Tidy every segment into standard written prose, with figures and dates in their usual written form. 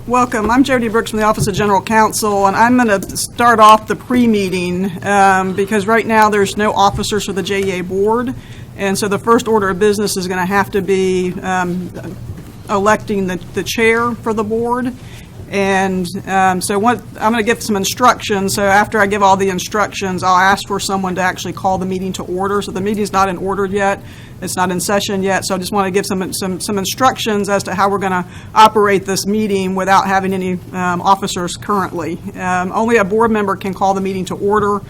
Welcome. I'm Jody Brooks from the Office of General Counsel, and I'm going to start off the pre-meeting because right now there's no officers for the JEA Board, and so the first order of business is going to have to be electing the chair for the board. And so I'm going to give some instructions. So after I give all the instructions, I'll ask for someone to actually call the meeting to order. So the meeting's not in order yet. It's not in session yet. So I just want to give some instructions as to how we're going to operate this meeting without having any officers currently. Only a board member can call the meeting to order.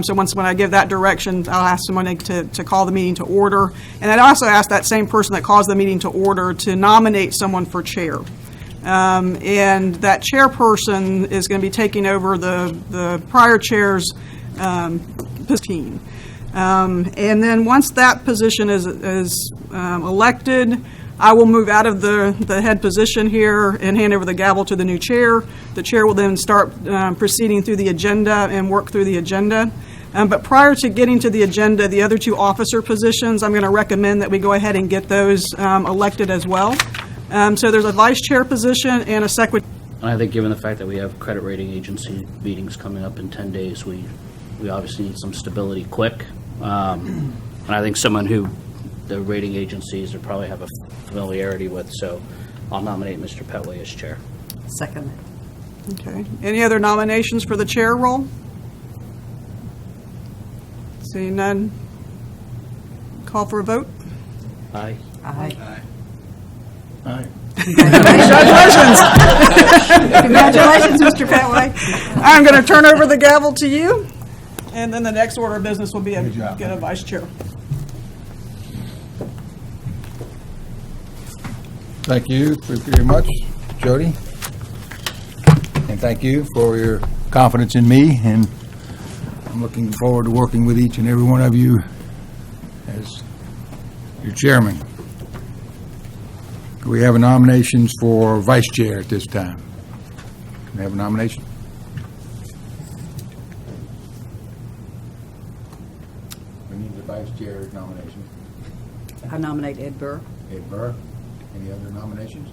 So when I give that direction, I'll ask someone to call the meeting to order. And I'd also ask that same person that calls the meeting to order to nominate someone for chair. And that chairperson is going to be taking over the prior chair's position. And then once that position is elected, I will move out of the head position here and hand over the gavel to the new chair. The chair will then start proceeding through the agenda and work through the agenda. But prior to getting to the agenda, the other two officer positions, I'm going to recommend that we go ahead and get those elected as well. So there's a vice chair position and a secretary. I think given the fact that we have credit rating agency meetings coming up in 10 days, we obviously need some stability quick. And I think someone who the rating agencies would probably have a familiarity with, so I'll nominate Mr. Petway as chair. Second. Okay. Any other nominations for the chair role? Seeing none, call for a vote. Aye. Aye. Aye. Aye. Congratulations. Congratulations, Mr. Petway. I'm going to turn over the gavel to you, and then the next order of business will be get a vice chair. Thank you very much, Jody. And thank you for your confidence in me, and I'm looking forward to working with each and every one of you as your chairman. We have nominations for vice chair at this time. Can we have a nomination? We need the vice chair nomination. I nominate Ed Burr. Ed Burr. Any other nominations?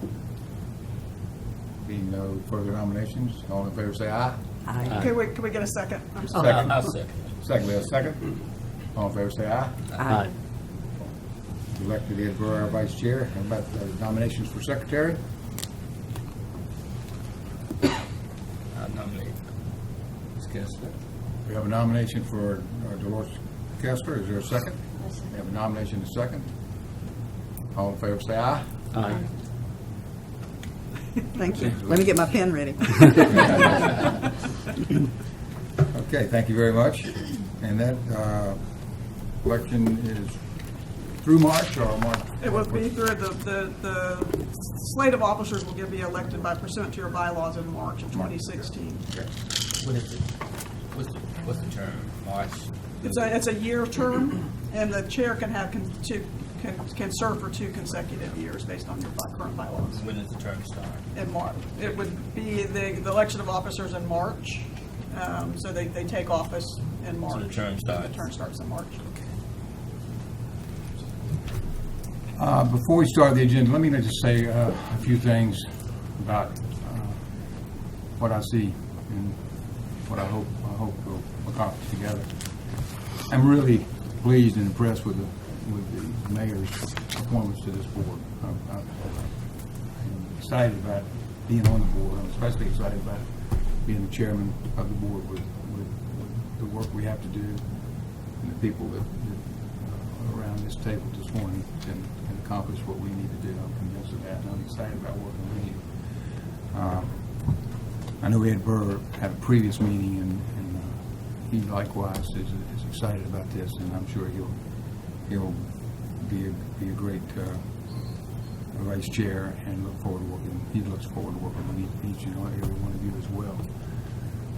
Being no further nominations, all in favor say aye. Aye. Okay, wait, can we get a second? I'm sorry. Second. I'll second. Second, we have a second. All in favor say aye. Aye. Elected Ed Burr our vice chair. How about the nominations for secretary? I nominate Ms. Kessler. We have a nomination for Dolores Kessler. Is there a second? We have a nomination, a second. All in favor say aye. Aye. Thank you. Let me get my pen ready. Okay, thank you very much. And that election is through March or March? It will be through the slate of officers will be elected by pursuant to your bylaws in March of 2016. Okay. What is it? What's the term? March? It's a year term, and the chair can serve for 2 consecutive years based on your current bylaws. When does the term start? In March, it would be the election of officers in March. So they take office in March. So the term starts. The term starts in March. Before we start the agenda, let me just say a few things about what I see and what I hope we'll accomplish together. I'm really pleased and impressed with the mayor's appointments to this board. I'm excited about being on the board. I'm especially excited about being the chairman of the board with the work we have to do and the people that are around this table this morning can accomplish what we need to do. I'm convinced of that, and I'm excited about working with you. I know Ed Burr had a previous meeting, and he likewise is excited about this, and I'm sure he'll be a great vice chair, and he looks forward to working with each and every one of you as well.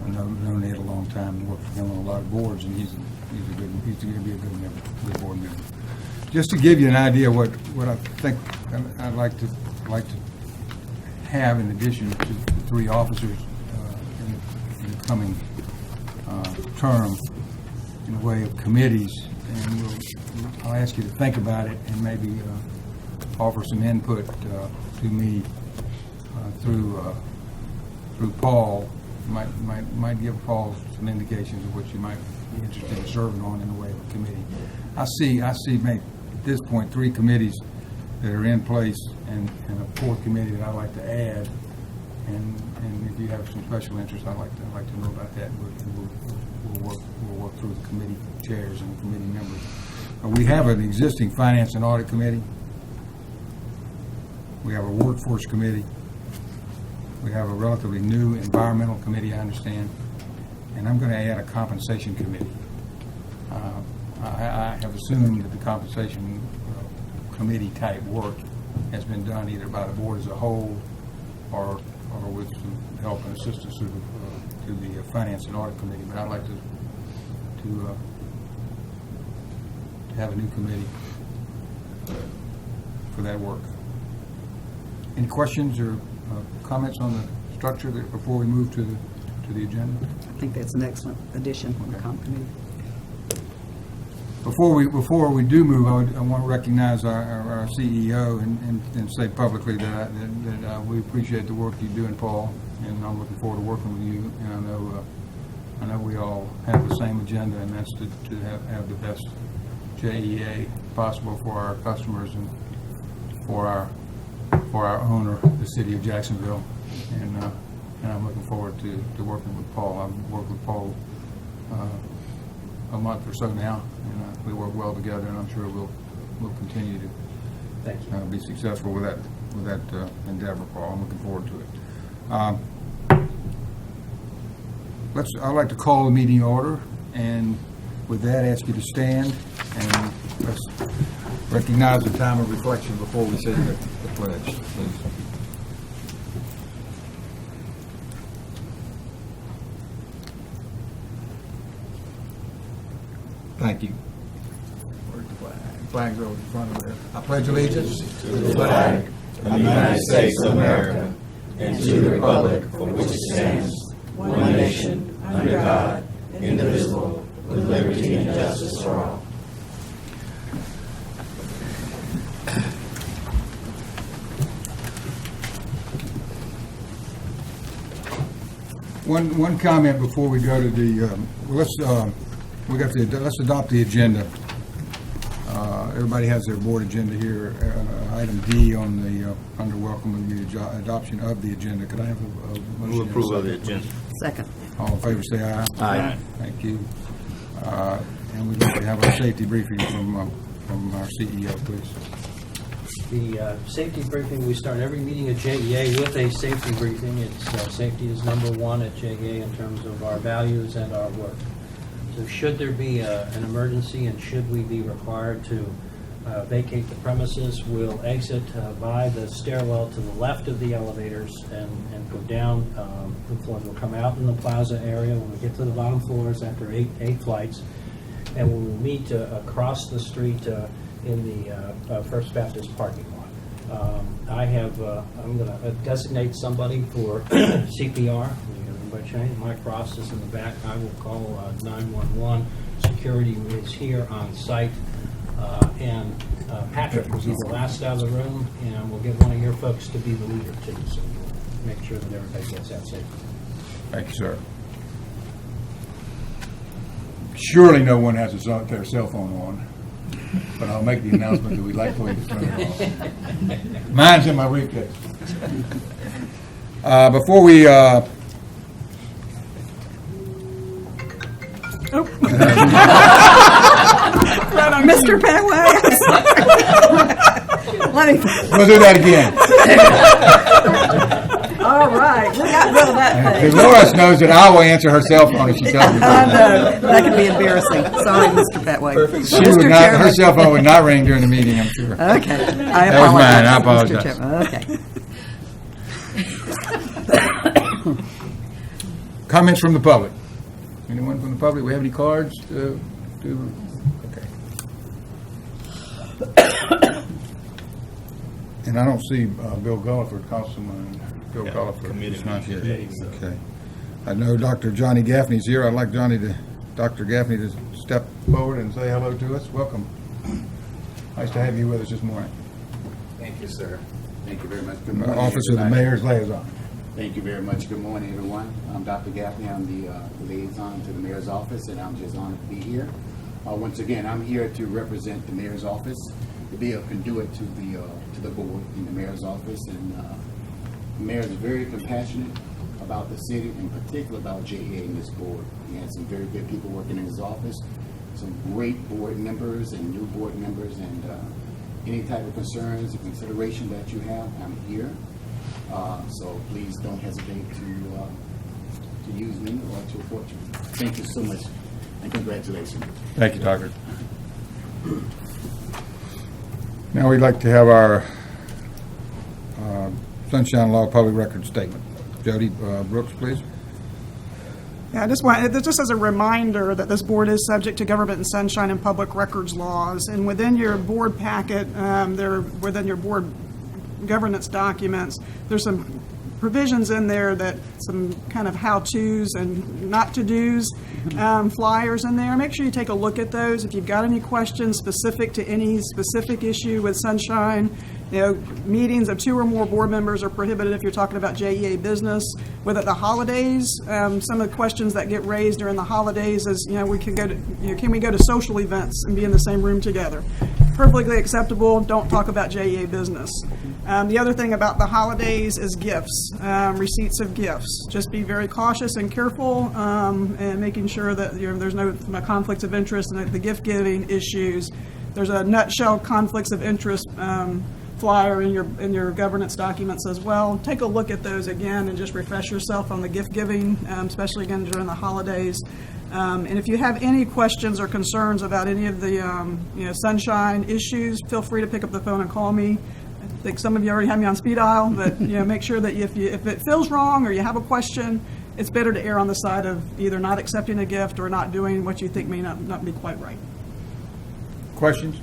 I've known Ed a long time and worked with him on a lot of boards, and he's going to be a good board member. Just to give you an idea what I think I'd like to have in addition to the 3 officers in the coming term in the way of committees, and I'll ask you to think about it and maybe offer some input to me through through Paul, might give Paul some indications of what you might be interested in serving on in the way of a committee. I see maybe at this point 3 committees that are in place and a 4th committee that I'd like to add. And if you have some special interest, I'd like to know about that. We'll work through the committee chairs and the committee members. We have an existing finance and audit committee. We have a workforce committee. We have a relatively new environmental committee, I understand. And I'm going to add a compensation committee. I have assumed that the compensation committee type work has been done either by the board as a whole or with some help and assistance to the finance and audit committee. But I'd like to have a new committee for that work. Any questions or comments on the structure before we move to the agenda? I think that's an excellent addition to the comp committee. Before we do move, I want to recognize our CEO and say publicly that we appreciate the work you're doing, Paul, and I'm looking forward to working with you. And I know we all have the same agenda, and that's to have the best JEA possible for our customers and for our owner, the city of Jacksonville. And I'm looking forward to working with Paul. I've worked with Paul a month or so now, and we work well together, and I'm sure we'll continue to be successful with that endeavor, Paul. I'm looking forward to it. I'd like to call the meeting order, and with that, ask you to stand and let's recognize the time of reflection before we say the pledge, please. Thank you. Where's the flag? Flag's over in front of there. I pledge allegiance to the flag of the United States of America and to the republic for which it stands, one nation, under God, indivisible, with liberty and justice for all. One comment before we go to the let's adopt the agenda. Everybody has their board agenda here. Item D on the under welcome of the adoption of the agenda. Could I have a motion? Move approval of the agenda. Second. All in favor, say aye. Aye. Thank you. And we'd like to have our safety briefing from our CEO, please. The safety briefing, we start every meeting at JEA with a safety briefing. It's safety is number one at JEA in terms of our values and our work. So should there be an emergency and should we be required to vacate the premises, we'll exit by the stairwell to the left of the elevators and go down the floors. We'll come out in the plaza area when we get to the bottom floors after eight flights, and we'll meet across the street in the First Baptist parking lot. I'm going to designate somebody for CPR. Mike Frost is in the back. I will call 911. Security is here on site. And Patrick will be the last out of the room, and we'll get one of your folks to be the leader, too. So we'll make sure that everybody gets out safe. Thank you, sir. Surely no one has their cell phone on, but I'll make the announcement that we'd like for you to turn it off. Mine's in my briefcase. Before we... Mr. Petway. We'll do that again. All right, we got rid of that thing. Dolores knows that I will answer her cell phone if she tells me. I know, that could be embarrassing. Sorry, Mr. Petway. Her cell phone would not ring during the meeting, I'm sure. Okay. That was mine. I apologize. Mr. Chairman. Okay. Comments from the public? Anyone from the public? We have any cards? Okay. And I don't see Bill Gulliford, Councilman Bill Gulliford. He's not here. Okay. I know Dr. Johnny Gaffney's here. I'd like Dr. Gaffney to step forward and say hello to us. Welcome. Nice to have you with us this morning. Thank you, sir. Thank you very much. Good From the morning, Office of the everybody. Mayor's Liaison. Thank you very much. Good morning, everyone. I'm Dr. Gaffney. I'm the liaison to the mayor's office, and I'm just honored to be here. Once again, I'm here to represent the mayor's office, to be a conduit to the board in the mayor's office. And the mayor is very compassionate about the city, in particular about JEA and this board. He has some very good people working in his office, some great board members and new board members, and any type of concerns or consideration that you have, I'm here. So please don't hesitate to use me or to report to me. Thank you so much, and congratulations. Thank you, Doctor. Now we'd like to have our Sunshine Law Public Record Statement. Jody Brooks, please. Yeah, I just want, just as a reminder that this board is subject to government and sunshine and public records laws, and within your board packet, within your board governance documents, there's some provisions in there that some kind of how-tos and not-to-dos flyers in there. Make sure you take a look at those. If you've got any questions specific to any specific issue with sunshine, meetings of 2 or more board members are prohibited if you're talking about JEA business. With at the holidays, some of the questions that get raised during the holidays is, we can go to, can we go to social events and be in the same room together? Perfectly acceptable. Don't talk about JEA business. The other thing about the holidays is gifts, receipts of gifts. Just be very cautious and careful, and making sure that there's no conflicts of interest and the gift giving issues. There's a nutshell conflicts of interest flyer in your governance documents as well. Take a look at those again and just refresh yourself on the gift giving, especially again during the holidays. And if you have any questions or concerns about any of the sunshine issues, feel free to pick up the phone and call me. I think some of you already have me on speed dial, but make sure that if it feels wrong or you have a question, it's better to err on the side of either not accepting a gift or not doing what you think may not be quite right. Questions?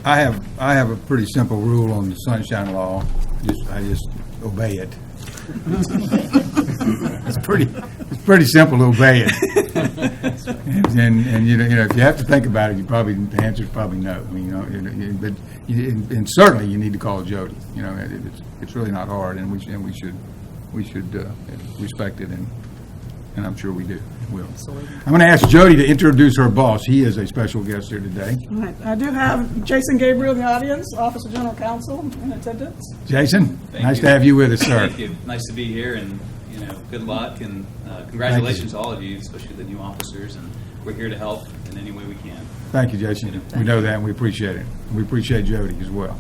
I have a pretty simple rule on the sunshine law. I just obey it. It's pretty simple to obey it. And if you have to think about it, the answer is probably no. And certainly you need to call Jody. It's really not hard, and we should respect it, and I'm sure we do. Will. I'm going to ask Jody to introduce her boss. He is a special guest here today. All right. I do have Jason Gabriel in the audience, Office of General Counsel, in attendance. Jason, Thank nice you. to have you with us, sir. Thank you. Nice to be here, and good luck, and congratulations to all of you, especially the new officers. And we're here to help in any way we can. Thank you, Jason. We know that, and we appreciate it. We appreciate Jody as well.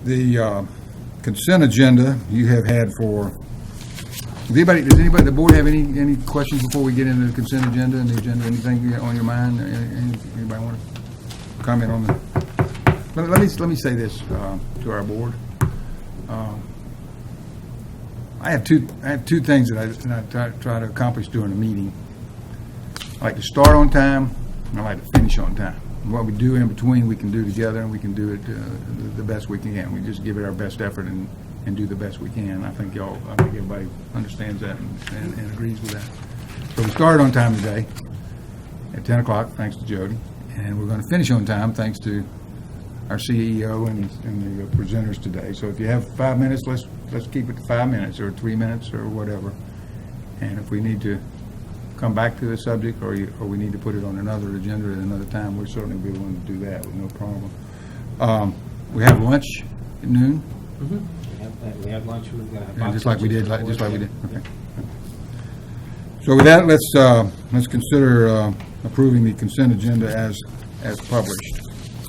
The consent agenda you have had for. Does anybody in the board have any questions before we get into the consent agenda and the agenda? Anything on your mind? Anybody want to comment on that? Let me say this to our board. I have two things that I try to accomplish during a meeting. I like to start on time, and I like to finish on time. What we do in between, we can do together, and we can do it the best we can. We just give it our best effort and do the best we can. I think everybody understands that and agrees with that. So we started on time today at 10 o'clock, thanks to Jody, and we're going to finish on time thanks to our CEO and the presenters today. So if you have 5 minutes, let's keep it to 5 minutes or 3 minutes or whatever. And if we need to come back to the subject or we need to put it on another agenda at another time, we'll certainly be willing to do that with no problem. We have lunch at noon. Mm-hmm. We have lunch. We're going to have Just like we did. Okay. So with that, let's consider approving the consent agenda as published.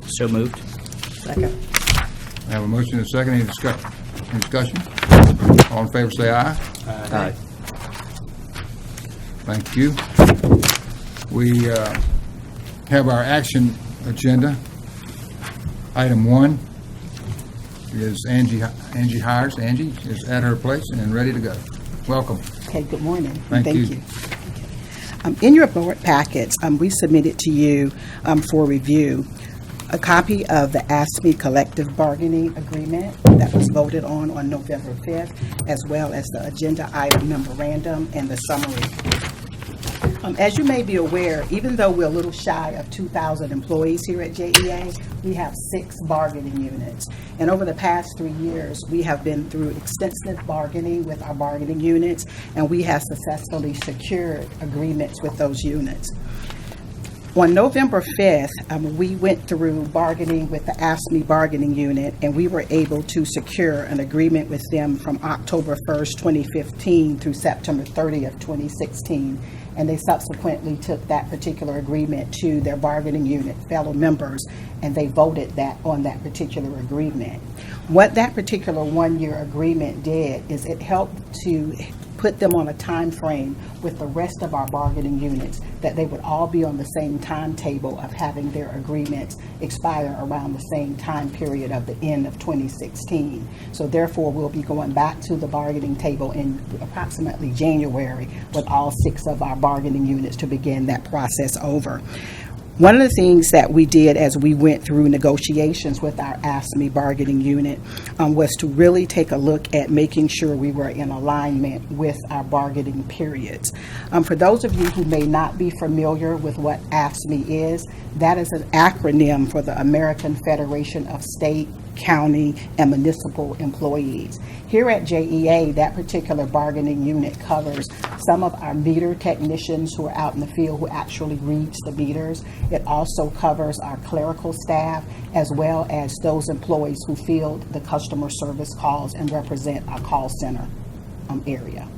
So moved. Second. I have a motion and a second. Any discussion? All in favor, say aye. Aye. Thank you. We have our action agenda. Item 1 is Angie Hires. Angie is at her place and ready to go. Welcome. Okay, good morning. Thank you. Okay. In your board packets, we submitted to you for review a copy of the ASME collective bargaining agreement that was voted on November 5th, as well as the agenda item memorandum and the summary. As you may be aware, even though we're a little shy of 2,000 employees here at JEA, we have 6 bargaining units. And over the past 3 years, we have been through extensive bargaining with our bargaining units, and we have successfully secured agreements with those units. On November 5th, we went through bargaining with the AFSCME bargaining unit, and we were able to secure an agreement with them from October 1st, 2015 through September 30th, 2016. And they subsequently took that particular agreement to their bargaining unit fellow members, and they voted that on that particular agreement. What that particular one-year agreement did is it helped to put them on a time frame with the rest of our bargaining units, that they would all be on the same timetable of having their agreements expire around the same time period of the end of 2016. So therefore, we'll be going back to the bargaining table in approximately January with all 6 of our bargaining units to begin that process over. One of the things that we did as we went through negotiations with our AFSCME bargaining unit was to really take a look at making sure we were in alignment with our bargaining periods. For those of you who may not be familiar with what AFSCME is, that is an acronym for the American Federation of State, County, and Municipal Employees. Here at JEA, that particular bargaining unit covers some of our meter technicians who are out in the field who actually reads the meters. It also covers our clerical staff, as well as those employees who field the customer service calls and represent our call center area.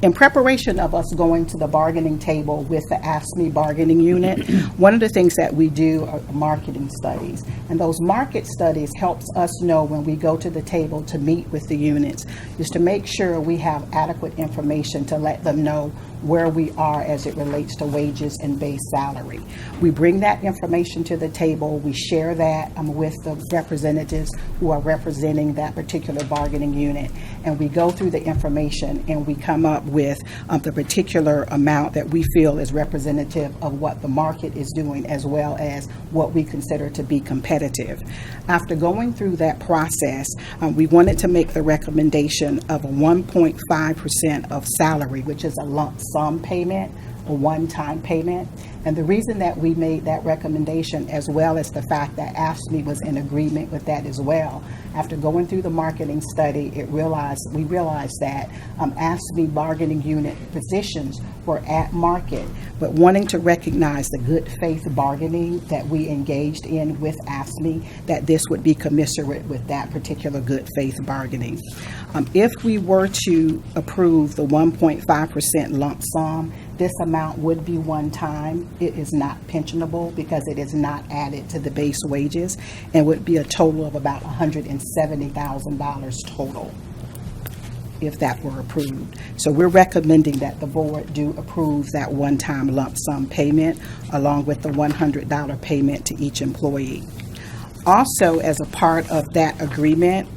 In preparation of us going to the bargaining table with the AFSCME bargaining unit, one of the things that we do are marketing studies. And those market studies helps us know when we go to the table to meet with the units, is to make sure we have adequate information to let them know where we are as it relates to wages and base salary. We bring that information to the table, we share that with the representatives who are representing that particular bargaining unit, and we go through the information and we come up with the particular amount that we feel is representative of what the market is doing, as well as what we consider to be competitive. After going through that process, we wanted to make the recommendation of a 1.5% of salary, which is a lump sum payment, a one-time payment. And the reason that we made that recommendation, as well as the fact that AFSCME was in agreement with that as well, after going through the marketing study, we realized that AFSCME bargaining unit positions were at market, but wanting to recognize the good faith bargaining that we engaged in with AFSCME, that this would be commensurate with that particular good faith bargaining. If we were to approve the 1.5% lump sum, this amount would be one time. It is not pensionable because it is not added to the base wages, and would be a total of about $170,000 total if that were approved. So we're recommending that the board do approve that one-time lump sum payment along with the $100 payment to each employee. Also, as a part of that agreement,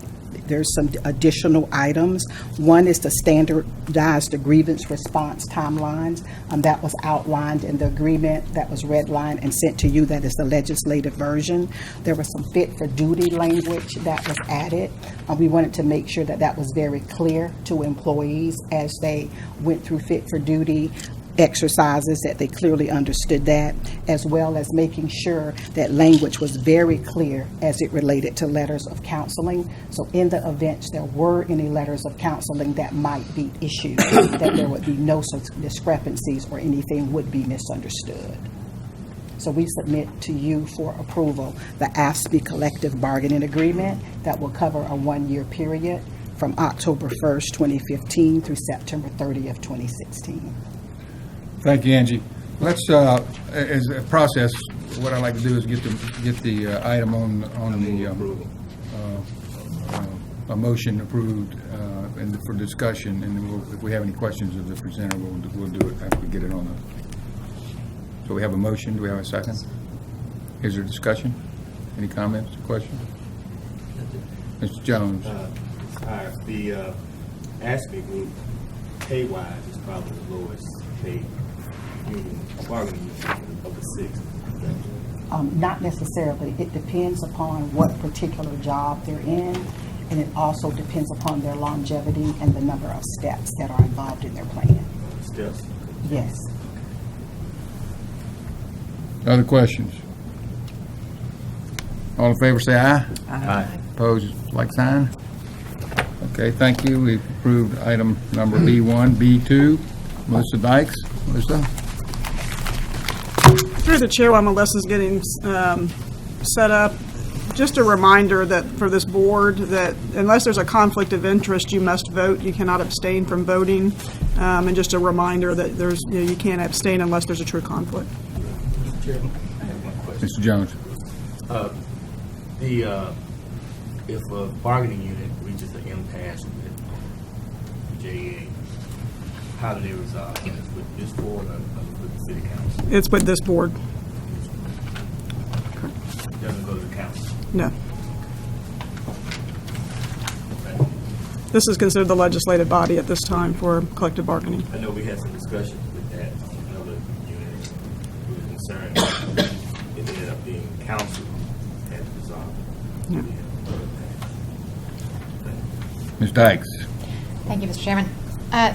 there's some additional items. One is to standardize the grievance response timelines. That was outlined in the agreement that was redlined and sent to you. That is the legislative version. There was some fit for duty language that was added. We wanted to make sure that that was very clear to employees as they went through fit for duty exercises, that they clearly understood that, as well as making sure that language was very clear as it related to letters of counseling. So in the event there were any letters of counseling that might be issued, that there would be no such discrepancies or anything would be misunderstood. So we submit to you for approval the AFSCME collective bargaining agreement that will cover a one-year period from October 1st, 2015 through September 30th, 2016. Thank you, Angie. Let's, as a process, what I'd like to do is get the item on the a motion approved and for discussion, and then if we have any questions of the presenter, we'll do it after we get it on the. So we have a motion. Do we have a second? Is there discussion? Any comments, questions? Mr. Jones. The AFSCME group, pay-wise, is probably the lowest paid bargaining unit of the 6. Not necessarily. It depends upon what particular job they're in, and it also depends upon their longevity and the number of steps that are involved in their plan. Steps? Yes. Other questions? All in favor, say aye. Aye. Opposed, like sign. Okay, thank you. We've approved item number B1. B2, Melissa Dykes. Melissa? Through the chair, while Melissa's getting set up, just a reminder that for this board, that unless there's a conflict of interest, you must vote. You cannot abstain from voting. And just a reminder that you can't abstain unless there's a true conflict. Mr. Jones? If a bargaining unit reaches an impasse with the JEA, how do they resolve? Is it with this board or with the city council? It's with this board. It doesn't go to the council? No. This is considered the legislative body at this time for collective bargaining. I know we had some discussions with that on another unit. We were concerned it ended up being council had to resolve it. Yeah. Ms. Dykes? Thank you, Mr. Chairman.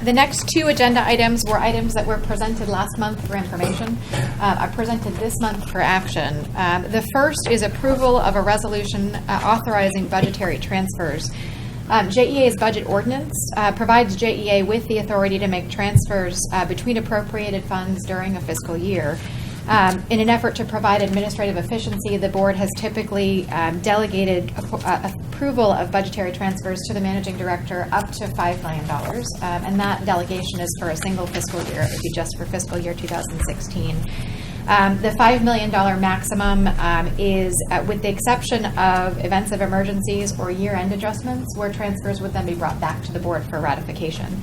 The next two agenda items were items that were presented last month for information. I presented this month for action. The first is approval of a resolution authorizing budgetary transfers. JEA's budget ordinance provides JEA with the authority to make transfers between appropriated funds during a fiscal year. In an effort to provide administrative efficiency, the board has typically delegated approval of budgetary transfers to the managing director up to $5 million. And that delegation is for a single fiscal year. It would be just for fiscal year 2016. The $5 million maximum is, with the exception of events of emergencies or year-end adjustments, where transfers would then be brought back to the board for ratification.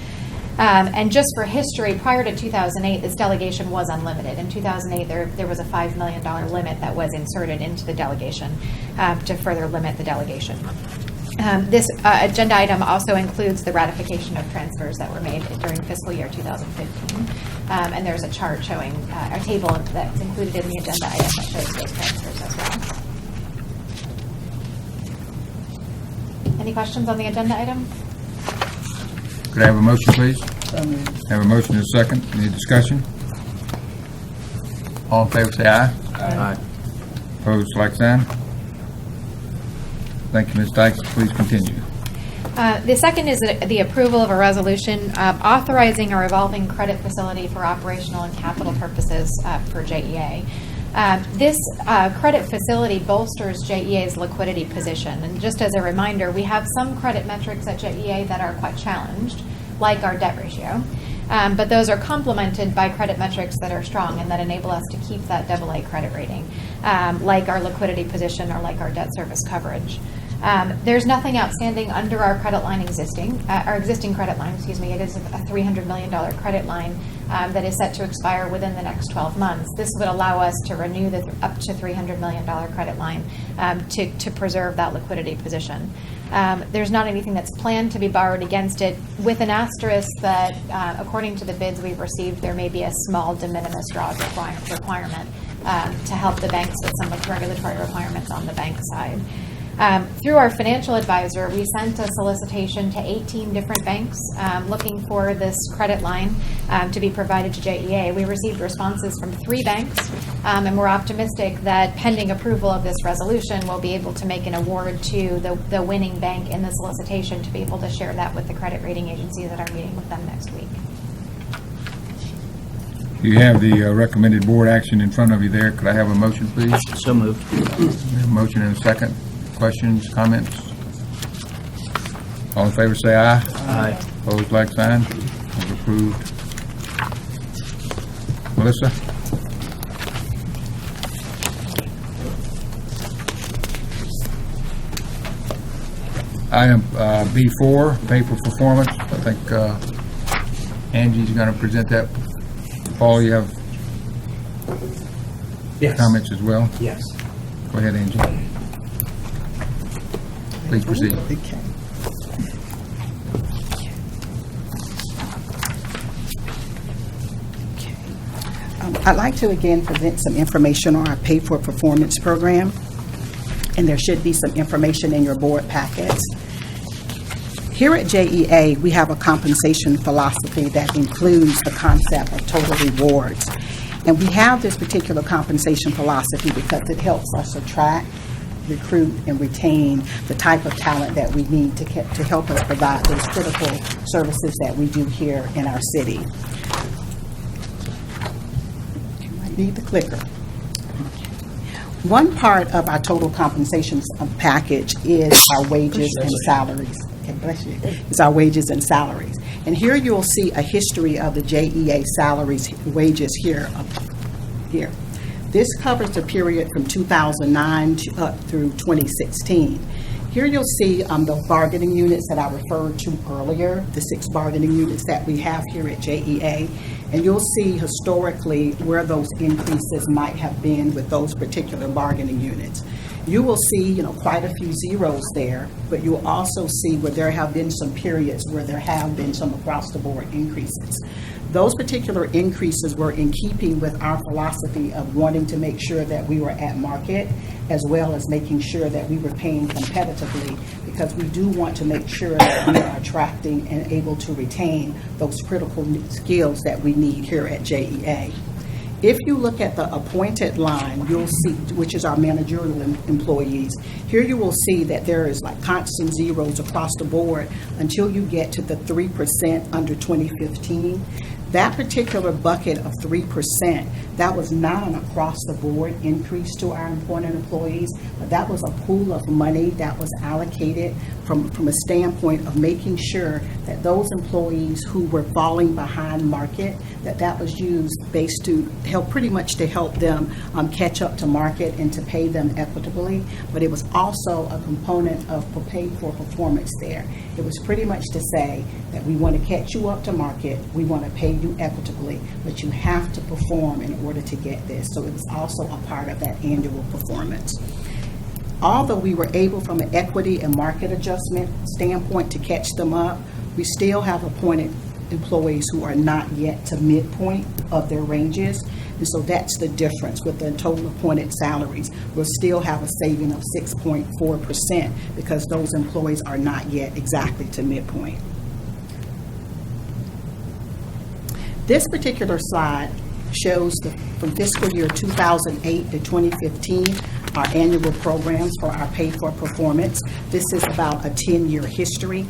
And just for history, prior to 2008, this delegation was unlimited. In 2008, there was a $5 million limit that was inserted into the delegation to further limit the delegation. This agenda item also includes the ratification of transfers that were made during fiscal year 2015. And there's a chart showing, a table that's included in the agenda item that shows those transfers as well. Any questions on the agenda item? Could I have a motion, please? Have a motion and a second. Any discussion? All in favor, say aye. Aye. Opposed, like sign. Thank you, Ms. Dykes. Please continue. The second is the approval of a resolution authorizing a revolving credit facility for operational and capital purposes for JEA. This credit facility bolsters JEA's liquidity position. And just as a reminder, we have some credit metrics at JEA that are quite challenged, like our debt ratio. But those are complemented by credit metrics that are strong and that enable us to keep that AA credit rating, like our liquidity position or like our debt service coverage. There's nothing outstanding under our credit line our existing credit line, excuse me. It is a $300 million credit line that is set to expire within the next 12 months. This would allow us to renew the up to $300 million credit line to preserve that liquidity position. There's not anything that's planned to be borrowed against it, with an asterisk that, according to the bids we've received, there may be a small de minimis draws requirement to help the banks with some of the regulatory requirements on the bank side. Through our financial advisor, we sent a solicitation to 18 different banks looking for this credit line to be provided to JEA. We received responses from 3 banks, and we're optimistic that pending approval of this resolution, we'll be able to make an award to the winning bank in the solicitation to be able to share that with the credit rating agencies that are meeting with them next week. You have the recommended board action in front of you there. Could I have a motion, please? So moved. A motion and a second. Questions, comments? All in favor, say aye. Aye. Opposed, like sign. Is approved. Melissa? Item B4, pay for performance. I think Angie's going to present that. Paul, you have comments as well? Yes. Go ahead, Angie. Please proceed. Okay. I'd like to again present some information on our Pay for Performance program, and there should be some information in your board packets. Here at JEA, we have a compensation philosophy that includes the concept of total rewards. And we have this particular compensation philosophy because it helps us attract, recruit, and retain the type of talent that we need to help us provide those critical services that we do here in our city. You might need the clicker. One part of our total compensation package is our wages and salaries. Okay, bless you. It's our wages and salaries. And here you'll see a history of the JEA salaries, wages here. This covers the period from 2009 up through 2016. Here you'll see the bargaining units that I referred to earlier, the 6 bargaining units that we have here at JEA. And you'll see historically where those increases might have been with those particular bargaining units. You will see, quite a few zeros there, but you'll also see where there have been some periods where there have been some across-the-board increases. Those particular increases were in keeping with our philosophy of wanting to make sure that we were at market, as well as making sure that we were paying competitively, because we do want to make sure that we are attracting and able to retain those critical skills that we need here at JEA. If you look at the appointed line, you'll see, which is our managerial employees, here you will see that there is like constant zeros across the board until you get to the 3% under 2015. That particular bucket of 3%, that was not an across-the-board increase to our appointed employees, but that was a pool of money that was allocated from a standpoint of making sure that those employees who were falling behind market, that was used based to help, pretty much to help them catch up to market and to pay them equitably. But it was also a component of pay for performance there. It was pretty much to say that we want to catch you up to market, we want to pay you equitably, but you have to perform in order to get this. So it was also a part of that annual performance. Although we were able, from an equity and market adjustment standpoint, to catch them up, we still have appointed employees who are not yet to midpoint of their ranges. And so that's the difference with the total appointed salaries. We'll still have a saving of 6.4% because those employees are not yet exactly to midpoint. This particular slide shows from fiscal year 2008 to 2015, our annual programs for our pay for performance. This is about a 10-year history.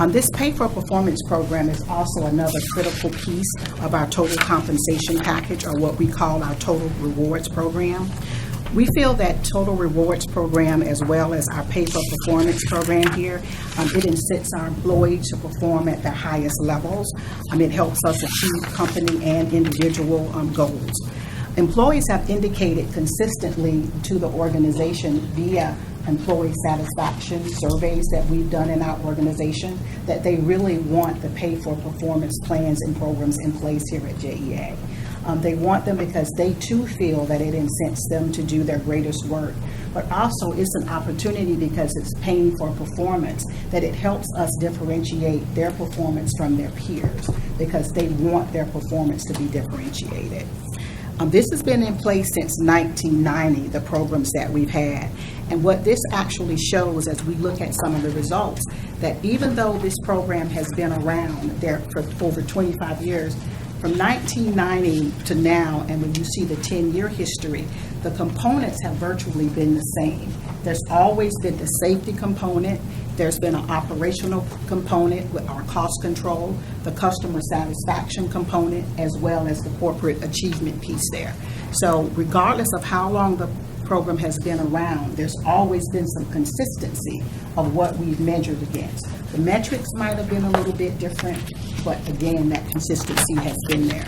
This pay for performance program is also another critical piece of our total compensation package, or what we call our total rewards program. We feel that total rewards program, as well as our pay for performance program here, it incents our employees to perform at their highest levels. It helps us achieve company and individual goals. Employees have indicated consistently to the organization via employee satisfaction surveys that we've done in our organization that they really want the pay for performance plans and programs in place here at JEA. They want them because they too feel that it incents them to do their greatest work, but also it's an opportunity because it's paying for performance that it helps us differentiate their performance from their peers because they want their performance to be differentiated. This has been in place since 1990, the programs that we've had. And what this actually shows as we look at some of the results, that even though this program has been around there for over 25 years, from 1990 to now, and when you see the 10-year history, the components have virtually been the same. There's always been the safety component, there's been an operational component with our cost control, the customer satisfaction component, as well as the corporate achievement piece there. So regardless of how long the program has been around, there's always been some consistency of what we've measured against. The metrics might have been a little bit different, but again, that consistency has been there.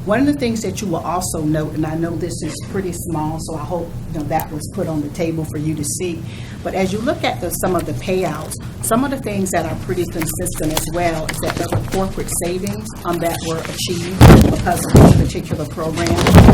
One of the things that you will also note, and I know this is pretty small, so I hope that was put on the table for you to see, but as you look at some of the payouts, some of the things that are pretty consistent as well is that there were corporate savings that were achieved because of this particular program.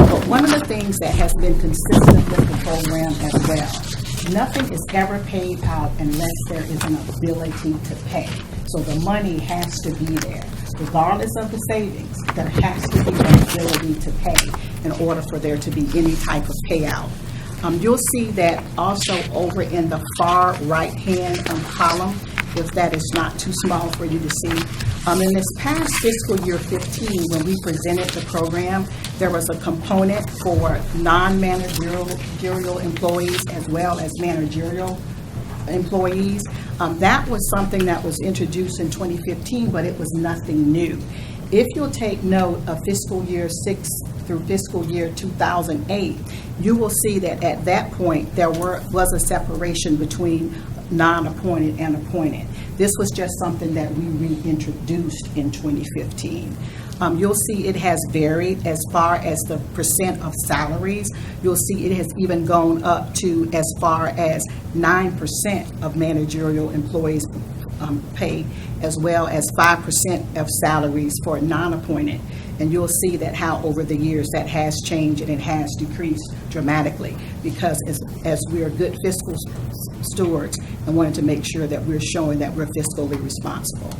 But one of the things that has been consistent with the program as well, nothing is ever paid out unless there is an ability to pay. So the money has to be there. Regardless of the savings, there has to be an ability to pay in order for there to be any type of payout. You'll see that also over in the far right-hand column, if that is not too small for you to see. In this past fiscal year 15, when we presented the program, there was a component for non-managerial employees as well as managerial employees. That was something that was introduced in 2015, but it was nothing new. If you'll take note of fiscal year 6 through fiscal year 2008, you will see that at that point there was a separation between non-appointed and appointed. This was just something that we reintroduced in 2015. You'll see it has varied as far as the percent of salaries. You'll see it has even gone up to as far as 9% of managerial employees pay, as well as 5% of salaries for non-appointed. And you'll see that how over the years that has changed and it has decreased dramatically, because as we are good fiscal stewards and wanted to make sure that we're showing that we're fiscally responsible.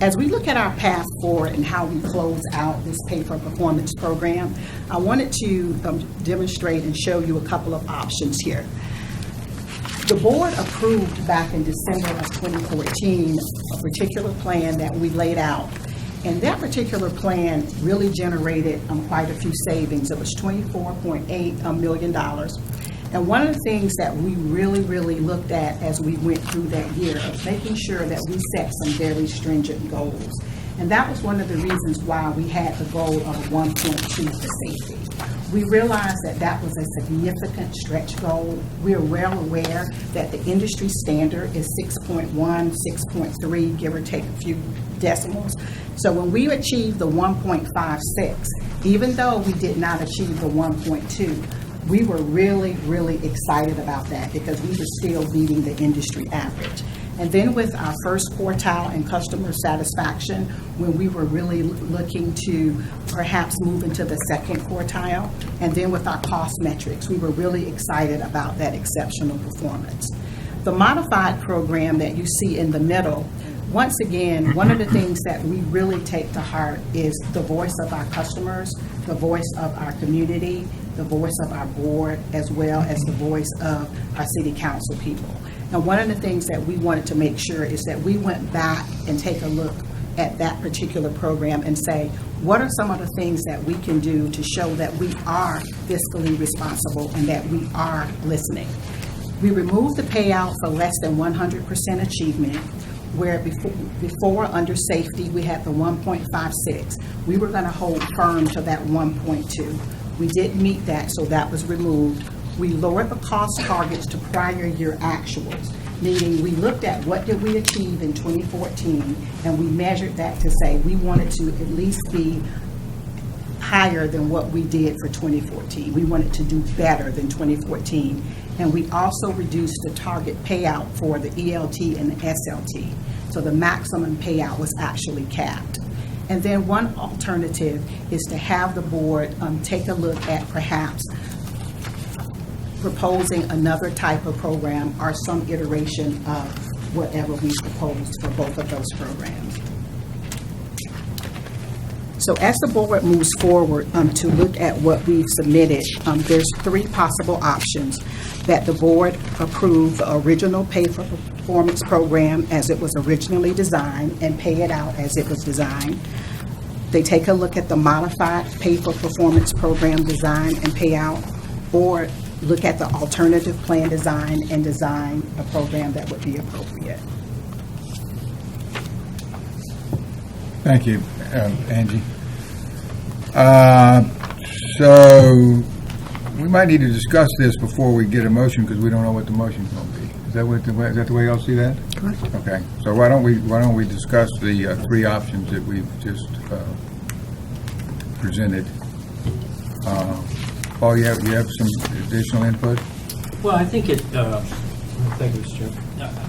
As we look at our path forward and how we close out this pay for performance program, I wanted to demonstrate and show you a couple of options here. The board approved back in December of 2014 a particular plan that we laid out. And that particular plan really generated quite a few savings. It was $24.8 million. And one of the things that we really looked at as we went through that year of making sure that we set some very stringent goals. And that was one of the reasons why we had the goal of 1.2 for safety. We realized that that was a significant stretch goal. We are well aware that the industry standard is 6.1, 6.3, give or take a few decimals. So when we achieved the 1.56, even though we did not achieve the 1.2, we were really excited about that because we were still beating the industry average. And then with our first quartile in customer satisfaction, when we were really looking to perhaps move into the second quartile, and then with our cost metrics, we were really excited about that exceptional performance. The modified program that you see in the middle, once again, one of the things that we really take to heart is the voice of our customers, the voice of our community, the voice of our board, as well as the voice of our city council people. And one of the things that we wanted to make sure is that we went back and take a look at that particular program and say, what are some of the things that we can do to show that we are fiscally responsible and that we are listening? We removed the payout for less than 100% achievement, where before under safety we had the 1.56. We were going to hold firm to that 1.2. We didn't meet that, so that was removed. We lowered the cost targets to prior year actuals, meaning we looked at what did we achieve in 2014, and we measured that to say we wanted to at least be higher than what we did for 2014. We wanted to do better than 2014. And we also reduced the target payout for the ELT and the SLT. So the maximum payout was actually capped. And then one alternative is to have the board take a look at perhaps proposing another type of program or some iteration of whatever we proposed for both of those programs. So as the board moves forward to look at what we've submitted, there's three possible options: that the board approve the original pay for performance program as it was originally designed and pay it out as it was designed. They take a look at the modified pay for performance program design and payout, or look at the alternative plan design and design a program that would be appropriate. Thank you, Angie. So we might need to discuss this before we get a motion because we don't know what the motion's going to be. Is that the way y'all see that? Correct. Okay. So why don't we discuss the three options that we've just presented? Paul, you have some additional input? Well, I think thank you, Mr. Chairman.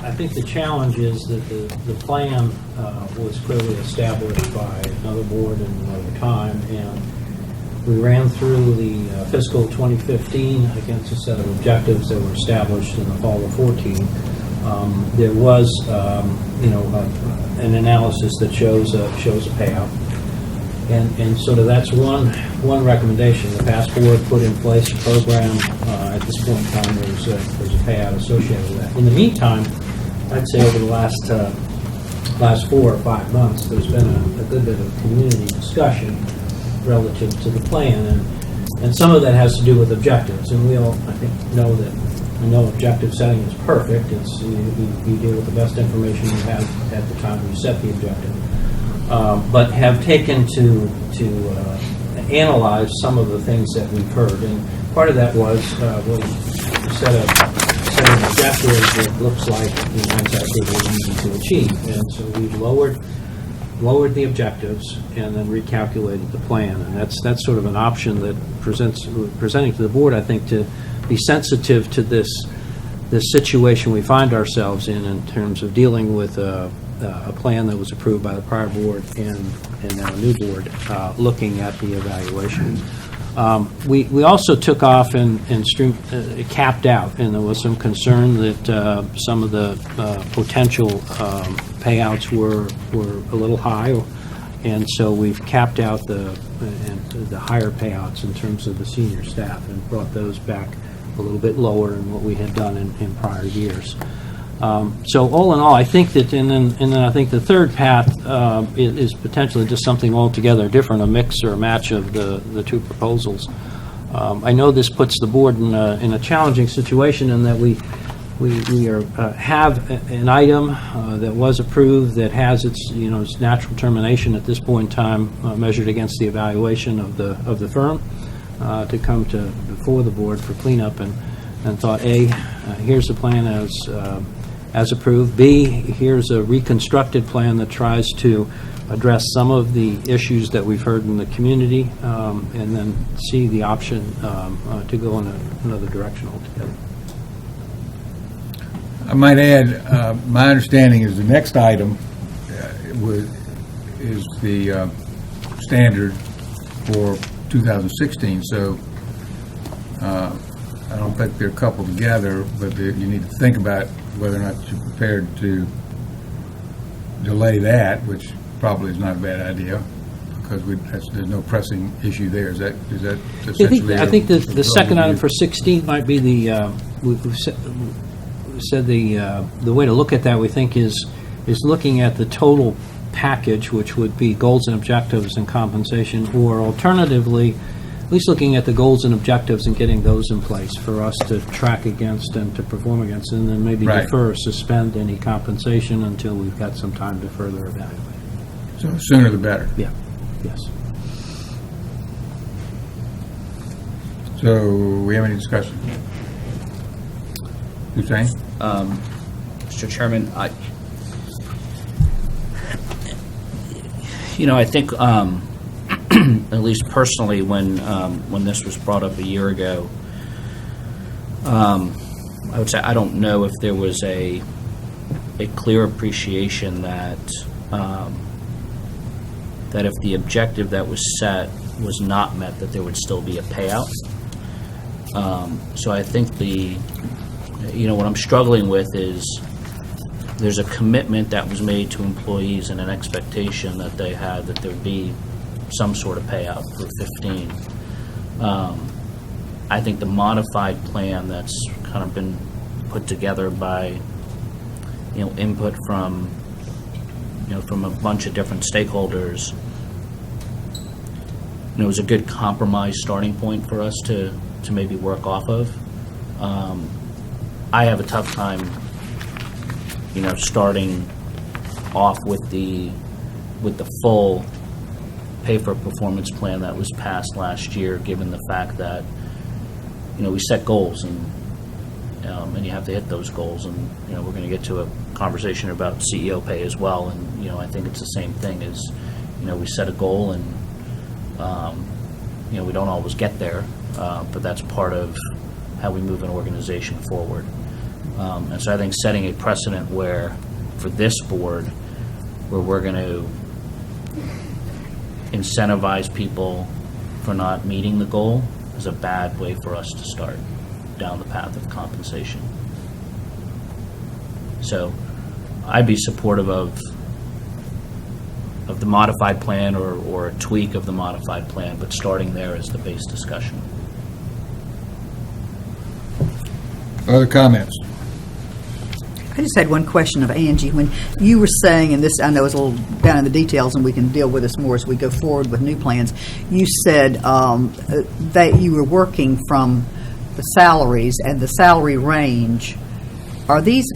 I think the challenge is that the plan was clearly established by another board in another time, and we ran through the fiscal 2015 against a set of objectives that were established in the fall of 14. There was, an analysis that shows a payout. And sort of that's one recommendation. The past board put in place a program. At this point in time, there's a payout associated with that. In the meantime, I'd say over the last 4 or 5 months, there's been a good bit of community discussion relative to the plan, and some of that has to do with objectives. And we all, I think, know that objective setting is perfect. It's you deal with the best information you have at the time you set the objective. But have taken to analyze some of the things that we've heard. And part of that was we set an objective that looks like in hindsight it was easy to achieve. And so we've lowered the objectives and then recalculated the plan. And that's sort of an option that presenting to the board, I think, to be sensitive to this situation we find ourselves in terms of dealing with a plan that was approved by the prior board and now a new board looking at the evaluation. We also took off and capped out, and there was some concern that some of the potential payouts were a little high, and so we've capped out the higher payouts in terms of the senior staff and brought those back a little bit lower than what we had done in prior years. So all in all, I think that, and then I think the third path is potentially just something altogether different, a mix or a match of the two proposals. I know this puts the board in a challenging situation in that we have an item that was approved that has its natural termination at this point in time, measured against the evaluation of the firm, to come before the board for cleanup, and thought, A, here's the plan as approved. B, here's a reconstructed plan that tries to address some of the issues that we've heard in the community, and then C, the option to go in another direction altogether. I might add, my understanding is the next item is the standard for 2016. So I don't think they're coupled together, but you need to think about whether or not you're prepared to delay that, which probably is not a bad idea, because there's no pressing issue there. Is that essentially? I think the second item for 16 might be we've said the way to look at that, we think, is looking at the total package, which would be goals and objectives and compensation, or alternatively, at least looking at the goals and objectives and getting those in place for us to track against and to perform against, and then maybe defer or suspend any compensation until we've got some time to further evaluate. So the sooner the better. Yeah. Yes. So we have any discussion? Hussein? Mr. Chairman, I think at least personally, when this was brought up a year ago, I would say I don't know if there was a clear appreciation that if the objective that was set was not met, that there would still be a payout. So I think what I'm struggling with is there's a commitment that was made to employees and an expectation that they had that there would be some sort of payout for 15. I think the modified plan that's kind of been put together by input from a bunch of different stakeholders is a good compromise starting point for us to maybe work off of. I have a tough time starting off with the full pay for performance plan that was passed last year, given the fact that we set goals and you have to hit those goals, and we're going to get to a conversation about CEO pay as well, and I think it's the same thing as we set a goal and we don't always get there, but that's part of how we move an organization forward. And so I think setting a precedent where, for this board, where we're going to incentivize people for not meeting the goal is a bad way for us to start down the path of compensation. So I'd be supportive of the modified plan or a tweak of the modified plan, but starting there as the base discussion. Other comments? I just had one question of Angie. When you were saying, and this I know is a little down in the details, and we can deal with this more as we go forward with new plans, you said that you were working from the salaries and the salary range. Are these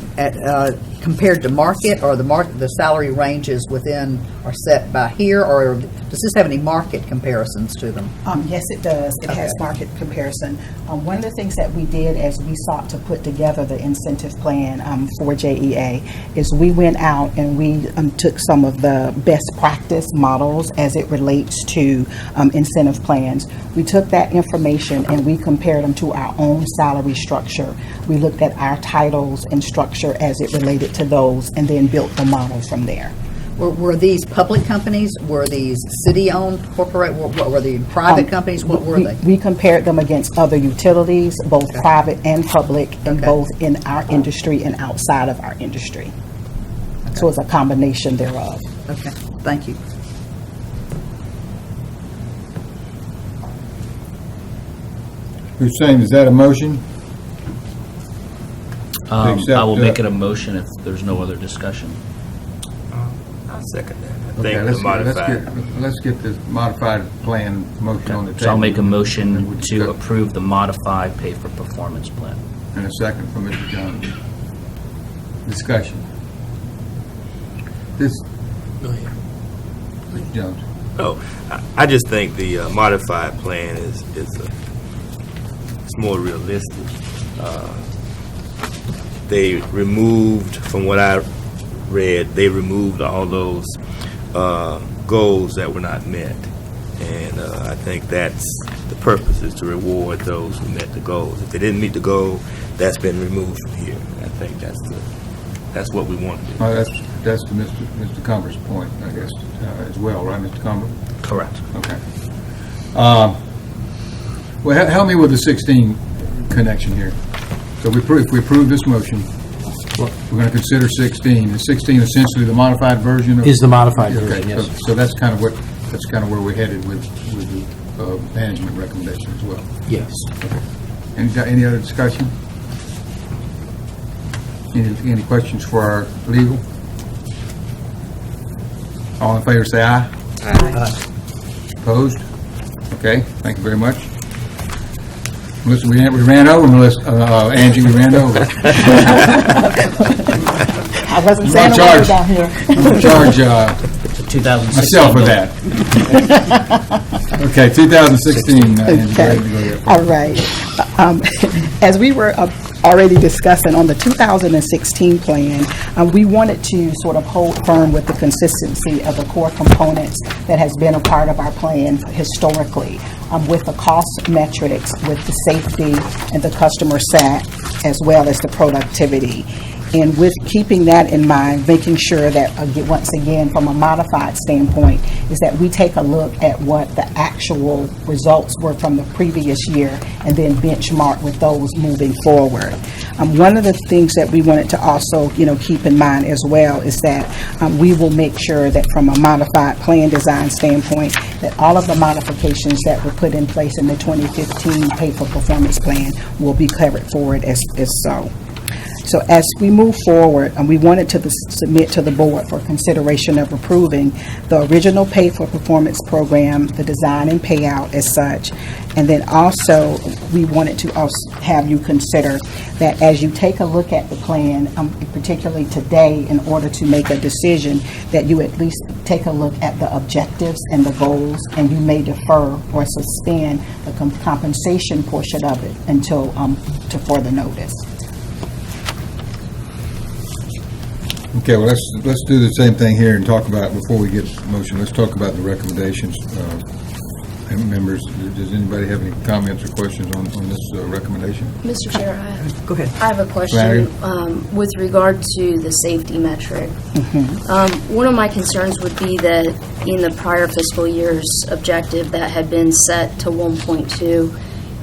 compared to market, or the salary ranges within are set by here, or does this have any market comparisons to them? Yes, it does. It has Okay. market comparison. One of the things that we did as we sought to put together the incentive plan for JEA is we went out and we took some of the best practice models as it relates to incentive plans. We took that information and we compared them to our own salary structure. We looked at our titles and structure as it related to those, and then built the model from there. Were these public companies? Were these city-owned corporate? What were the private companies? What were they? We compared them against other utilities, both Okay. private and public, and Okay. both in our industry and outside of our industry. So it's a combination thereof. Okay, thank you. Hussein, is that a motion? accept, I will make it a motion if there's no other discussion. I'll second that. I Okay, think let's the modified. get this modified plan motion on the table. So I'll make a And motion we'll to discuss. approve the modified pay-for-performance plan. And a second from Mr. Jones. Discussion. This, Go ahead. Mr. Jones. Oh, I just think the modified plan is it's more realistic. They removed, from what I read, they removed all those goals that were not met, and I think that's the purpose, is to reward those who met the goals. If they didn't meet the goal, that's been removed from here. I think that's what we want to do. That's to Mr. Cumber's point, I guess, as well, right, Mr. Cumber? Correct. Okay. Well, help me with the 16 connection here. So if we approve this motion, we're going to consider 16. Is 16 essentially the modified version of? Is the modified Okay, version, yes. So that's kind of where we're headed with the management recommendation as well. Yes. Any other discussion? Any questions for our legal? All in favor, say aye. Aye. Opposed? Okay, thank you very much. Melissa, we ran over, Melissa, Angie, we ran over. I wasn't I'm saying a gonna word down here. I'm going to charge 2016. myself for that. Okay, 2016. Angie, Okay. ready to go there. All right. As we were already discussing on the 2016 plan, we wanted to sort of hold firm with the consistency of the core components that has been a part of our plan historically, with the cost metrics, with the safety and the customer sat, as well as the productivity. And with keeping that in mind, making sure that, once again, from a modified standpoint, is that we take a look at what the actual results were from the previous year and then benchmark with those moving forward. One of the things that we wanted to also, keep in mind as well is that we will make sure that from a modified plan design standpoint, that all of the modifications that were put in place in the 2015 pay for performance plan will be carried forward as so. So as we move forward, we wanted to submit to the board for consideration of approving the original pay for performance program, the design and payout as such. And then also, we wanted to also have you consider that as you take a look at the plan, particularly today, in order to make a decision, that you at least take a look at the objectives and the goals, and you may defer or suspend the compensation portion of it until to further notice. Okay, well, let's do the same thing here and talk about, before we get motion, let's talk about the recommendations. Members, does anybody have any comments or questions on this recommendation? Mr. Chair, Go ahead. I have a question Flannery? with regard to the safety metric. One of my concerns would be that in the prior fiscal year's objective that had been set to 1.2,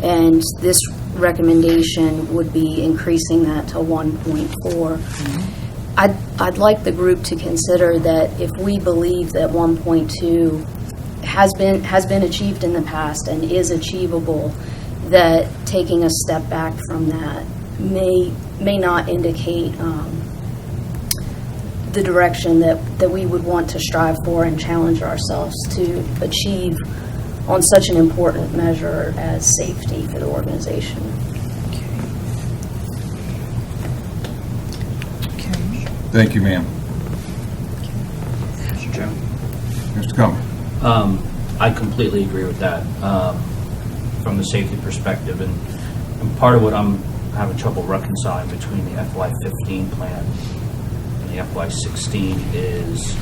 and this recommendation would be increasing that to 1.4. I'd like the group to consider that if we believe that 1.2 has been achieved in the past and is achievable, that taking a step back from that may not indicate the direction that we would want to strive for and challenge ourselves to achieve on such an important measure as safety for the organization. Thank you, ma'am. Mr. Chairman. Mr. Comer. I completely agree with that from the safety perspective, and part of what I'm having trouble reconciling between the FY15 plan and the FY16 is,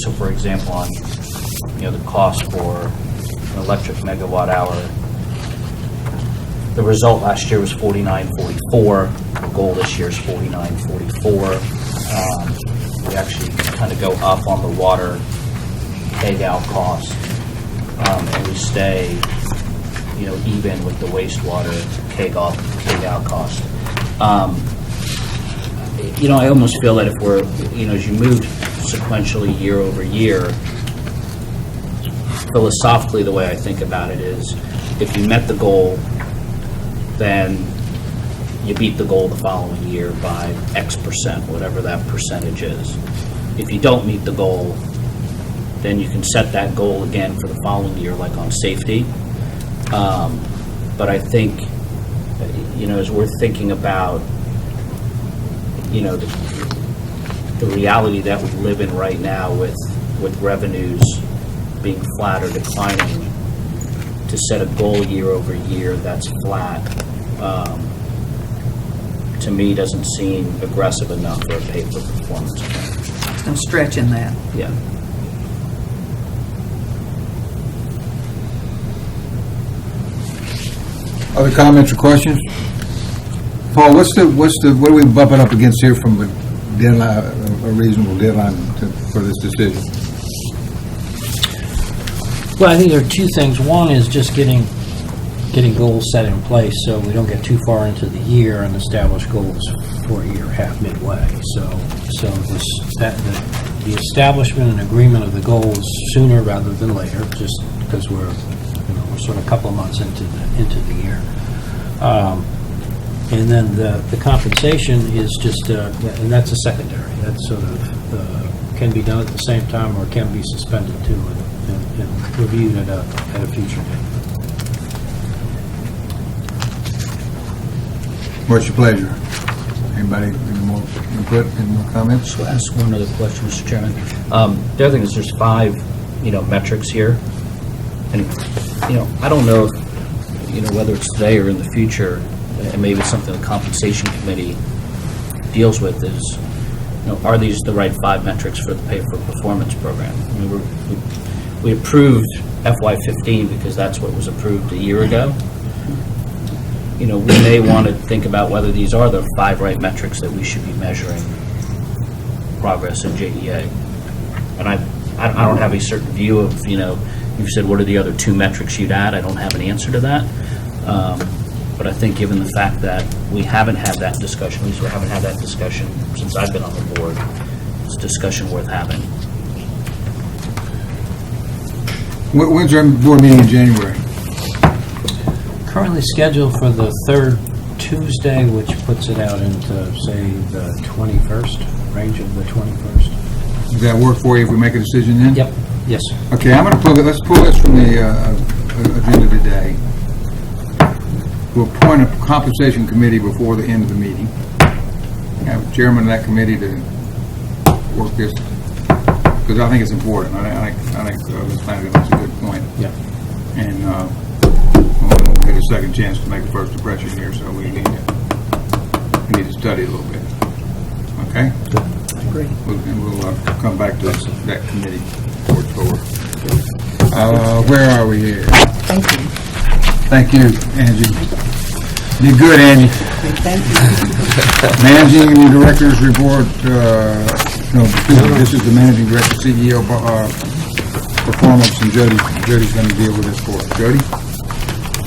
so for example, on the cost for an electric megawatt hour, the result last year was $49.44. The goal this year is $49.44. We actually kind of go up on the water keg-out cost, and we stay, even with the wastewater keg-out cost. I almost feel that if we're, as you move sequentially year over year, philosophically, the way I think about it is, if you met the goal, then you beat the goal the following year by X percent, whatever that percentage is. If you don't meet the goal, then you can set that goal again for the following year, like on safety. But I think, as we're thinking about, the reality that we live in right now with revenues being flat or declining, to set a goal year over year that's flat, to me doesn't seem aggressive enough for a pay-for-performance plan. No stretch in that. Yeah. Other comments or questions? Paul, what are we bumping up against here from a deadline, a reasonable deadline for this decision? Well, I think there are two things. One is just getting goals set in place so we don't get too far into the year and establish goals for a year half midway. So the establishment and agreement of the goals sooner rather than later, just because we're sort of a couple of months into the year. And then the compensation is just, and that's a secondary. That's sort of can be done at the same time or can be suspended too and reviewed at a future date. What's your pleasure? Anybody, any more input, any more comments? So ask one other question, Mr. Chairman. The other thing is there's 5, metrics here. And, I don't know if, whether it's today or in the future, and maybe it's something the compensation committee deals with is, are these the right 5 metrics for the pay for performance program? I mean, we approved FY15 because that's what was approved a year ago. We may want to think about whether these are the 5 right metrics that we should be measuring progress in JEA. And I don't have a certain view of, you've said what are the other 2 metrics you'd add. I don't have an answer to that. But I think given the fact that we haven't had that discussion, at least we haven't had that discussion since I've been on the board, it's a discussion worth having. When's our board meeting in January? Currently scheduled for the 3rd Tuesday, which puts it out into, say, the 21st, range of the 21st. Does that work for you if we make a decision then? Yep. Yes. Okay, let's pull this from the agenda today. We'll appoint a compensation committee before the end of the meeting. Have a chairman of that committee to work this, because I think it's important. I think Ms. Flanagan makes a good point. Yeah. And we'll get a second chance to make a first impression here, so we need to study a little bit. Okay? I agree. We'll come back to that committee forward. Where are we here? Thank you. Thank you, Angie. Be good, Angie. Thank you. Managing Director's Report. This is the Managing Director CEO performance, and Jody's going to deal with this for us. Jody?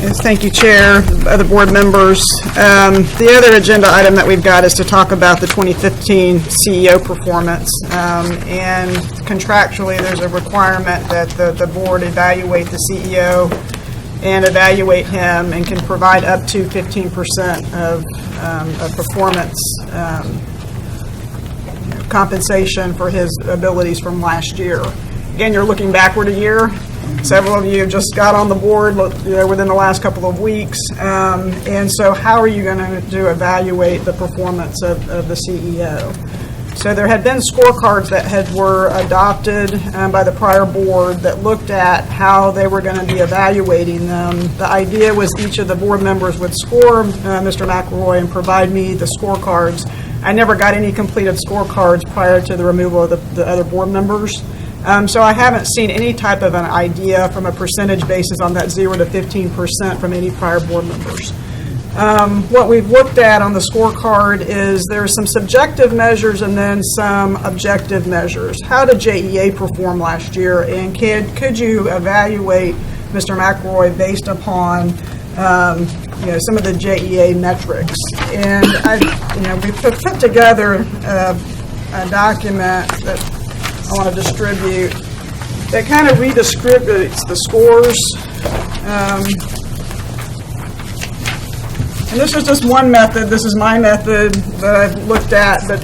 Yes, thank you, Chair, other board members. The other agenda item that we've got is to talk about the 2015 CEO performance. And contractually, there's a requirement that the board evaluate the CEO and evaluate him and can provide up to 15% of performance compensation for his abilities from last year. Again, you're looking backward a year. Several of you just got on the board within the last couple of weeks. And so how are you going to evaluate the performance of the CEO? So there had been scorecards that were adopted by the prior board that looked at how they were going to be evaluating them. The idea was each of the board members would score Mr. McElroy and provide me the scorecards. I never got any completed scorecards prior to the removal of the other board members. So I haven't seen any type of an idea from a percentage basis on that 0 to 15% from any prior board members. What we've looked at on the scorecard is there's some subjective measures and then some objective measures. How did JEA perform last year, and could you evaluate Mr. McElroy based upon some of the JEA metrics? And we put together a document that I want to distribute that kind of redistributes the scores. And this is just one method. This is my method that I've looked at, but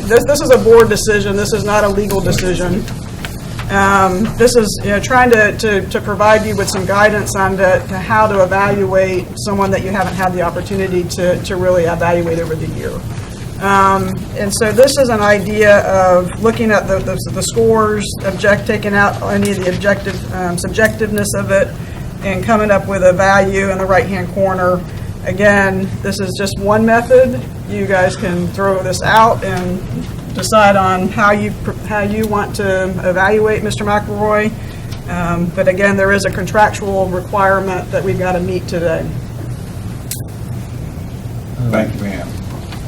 this is a board decision. This is not a legal decision. This is trying to provide you with some guidance on to how to evaluate someone that you haven't had the opportunity to really evaluate over the year. And so this is an idea of looking at the scores, taking out any of the subjectiveness of it, and coming up with a value in the right-hand corner. Again, this is just one method. You guys can throw this out and decide on how you want to evaluate Mr. McElroy. But again, there is a contractual requirement that we've got to meet today. Thank you, ma'am.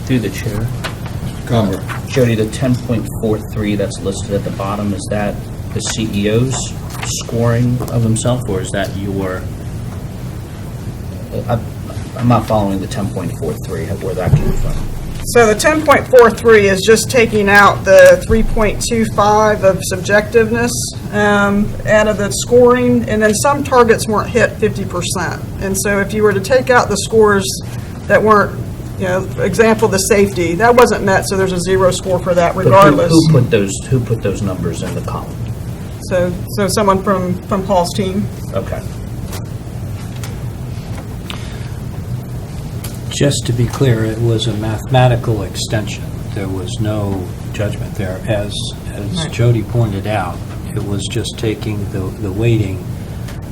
Through the chair. Mr. Cumber. Jody, the 10.43 that's listed at the bottom, is that the CEO's scoring of himself, or is that your... I'm not following the 10.43, where that came from. So the 10.43 is just taking out the 3.25 of subjectiveness out of the scoring, and then some targets weren't hit 50%. And so if you were to take out the scores that weren't, example, the safety, that wasn't met, so there's a 0 score for that regardless. Who put those numbers in the column? So someone from Paul's team. Okay. Just to be clear, it was a mathematical extension. There was no judgment there. As Right. Jody pointed out, it was just taking the weighting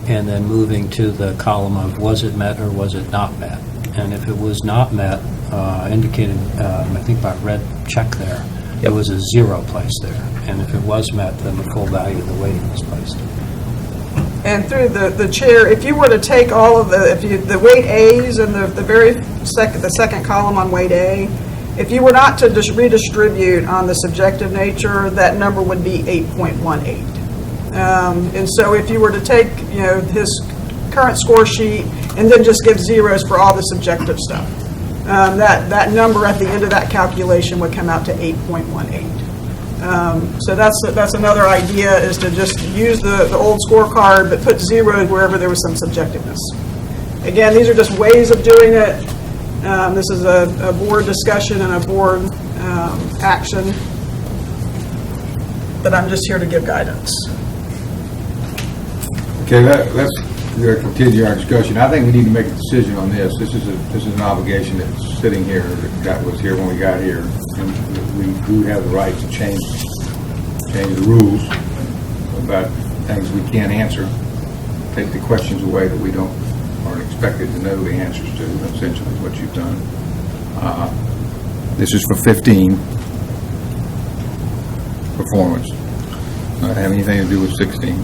and then moving to the column of was it met or was it not met. And if it was not met, indicated, I think by red check there, there was a 0 placed there. And if it was met, then the full value of the weighting was placed. And through the chair, if you were to take all of the weight A's and the second column on weight A, if you were not to just redistribute on the subjective nature, that number would be 8.18. And so if you were to take his current score sheet and then just give zeros for all the subjective stuff, that number at the end of that calculation would come out to 8.18. So that's another idea, is to just use the old scorecard but put zeros wherever there was some subjectiveness. Again, these are just ways of doing it. This is a board discussion and a board action, but I'm just here to give guidance. Okay, let's continue our discussion. I think we need to make a decision on this. This is an obligation that's sitting here, that was here when we got here. And we do have the right to change the rules about things we can't answer, take the questions away that we aren't expected to know the answers to, essentially is what you've done. This is for 15 performance. Not have anything to do with 16.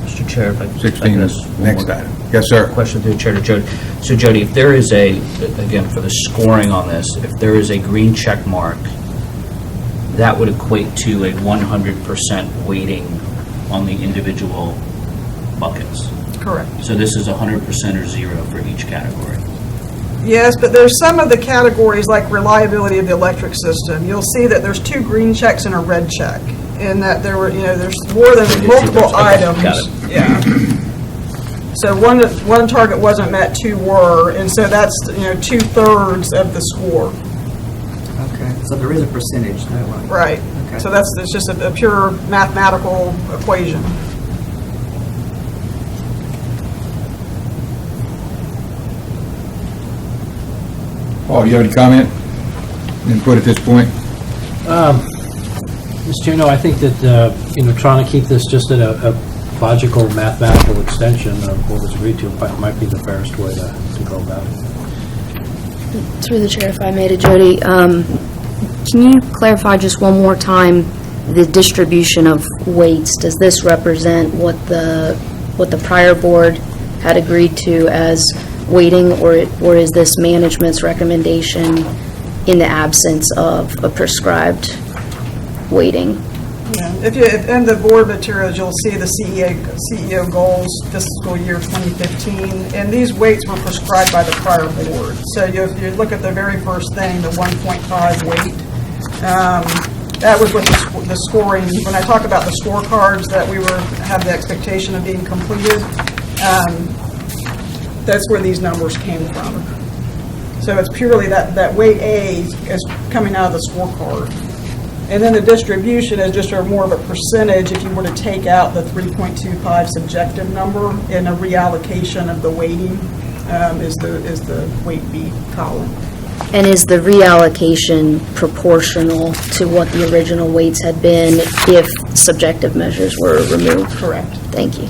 Mr. Chair, if I 16 is next item. Yes, sir. Question through the chair to Jody. So Jody, if there is again, for the scoring on this, if there is a green check mark, that would equate to a 100% weighting on the individual buckets. Correct. So this is 100% or 0 for each category. Yes, but there's some of the categories like reliability of the electric system. You'll see that there's 2 green checks and a red check, in that there were, there's more than multiple Okay, items. got it. Yeah. So one target wasn't met, 2 were, and so that's 2/3 of the score. Okay, so there is a percentage, though, right? Right. Okay. So it's just a pure mathematical equation. Paul, do you have any comment, input at this point? Mr. Chair, no, I think that, trying to keep this just at a logical mathematical extension of what was agreed to might be the fairest way to go about it. Through the chair, if I may, to Jody, can you clarify just one more time the distribution of weights? Does this represent what the prior board had agreed to as weighting, or is this management's recommendation in the absence of a prescribed weighting? Yeah. If in the board materials, you'll see the CEO goals fiscal year 2015, and these weights were prescribed by the prior board. So if you look at the very first thing, the 1.5 weight, that was what the scoring, when I talk about the scorecards that we have the expectation of being completed, that's where these numbers came from. So it's purely that weight A is coming out of the scorecard. And then the distribution is just more of a percentage if you were to take out the 3.25 subjective number, and a reallocation of the weighting is the weight B column. And is the reallocation proportional to what the original weights had been if subjective measures were removed? Correct. Thank you.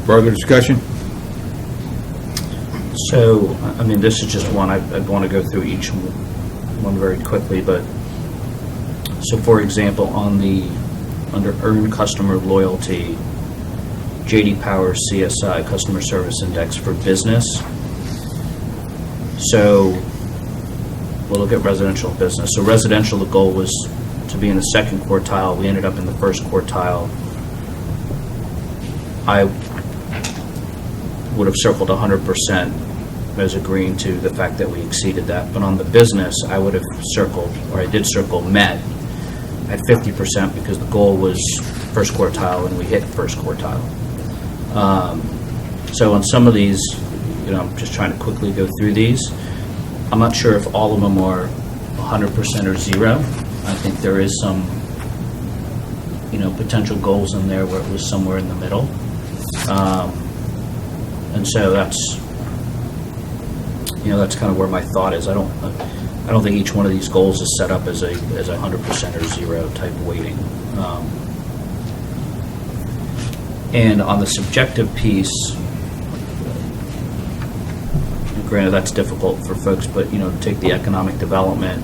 Further discussion? So, I mean, this is just one, I'd want to go through each one very quickly, but, so for example, under earned customer loyalty, J.D. Power CSI, Customer Service Index for business. So, we'll look at residential and business. So residential, the goal was to be in the second quartile. We ended up in the first quartile. I would have circled 100% as agreeing to the fact that we exceeded that. But on the business, I would have circled, or I did circle met at 50% because the goal was first quartile and we hit first quartile. So on some of these, I'm just trying to quickly go through these. I'm not sure if all of them are 100% or 0. I think there is some, potential goals in there where it was somewhere in the middle. And so that's kind of where my thought is. I don't think each one of these goals is set up as a 100% or 0 type weighting. And on the subjective piece, granted that's difficult for folks, but to take the economic development,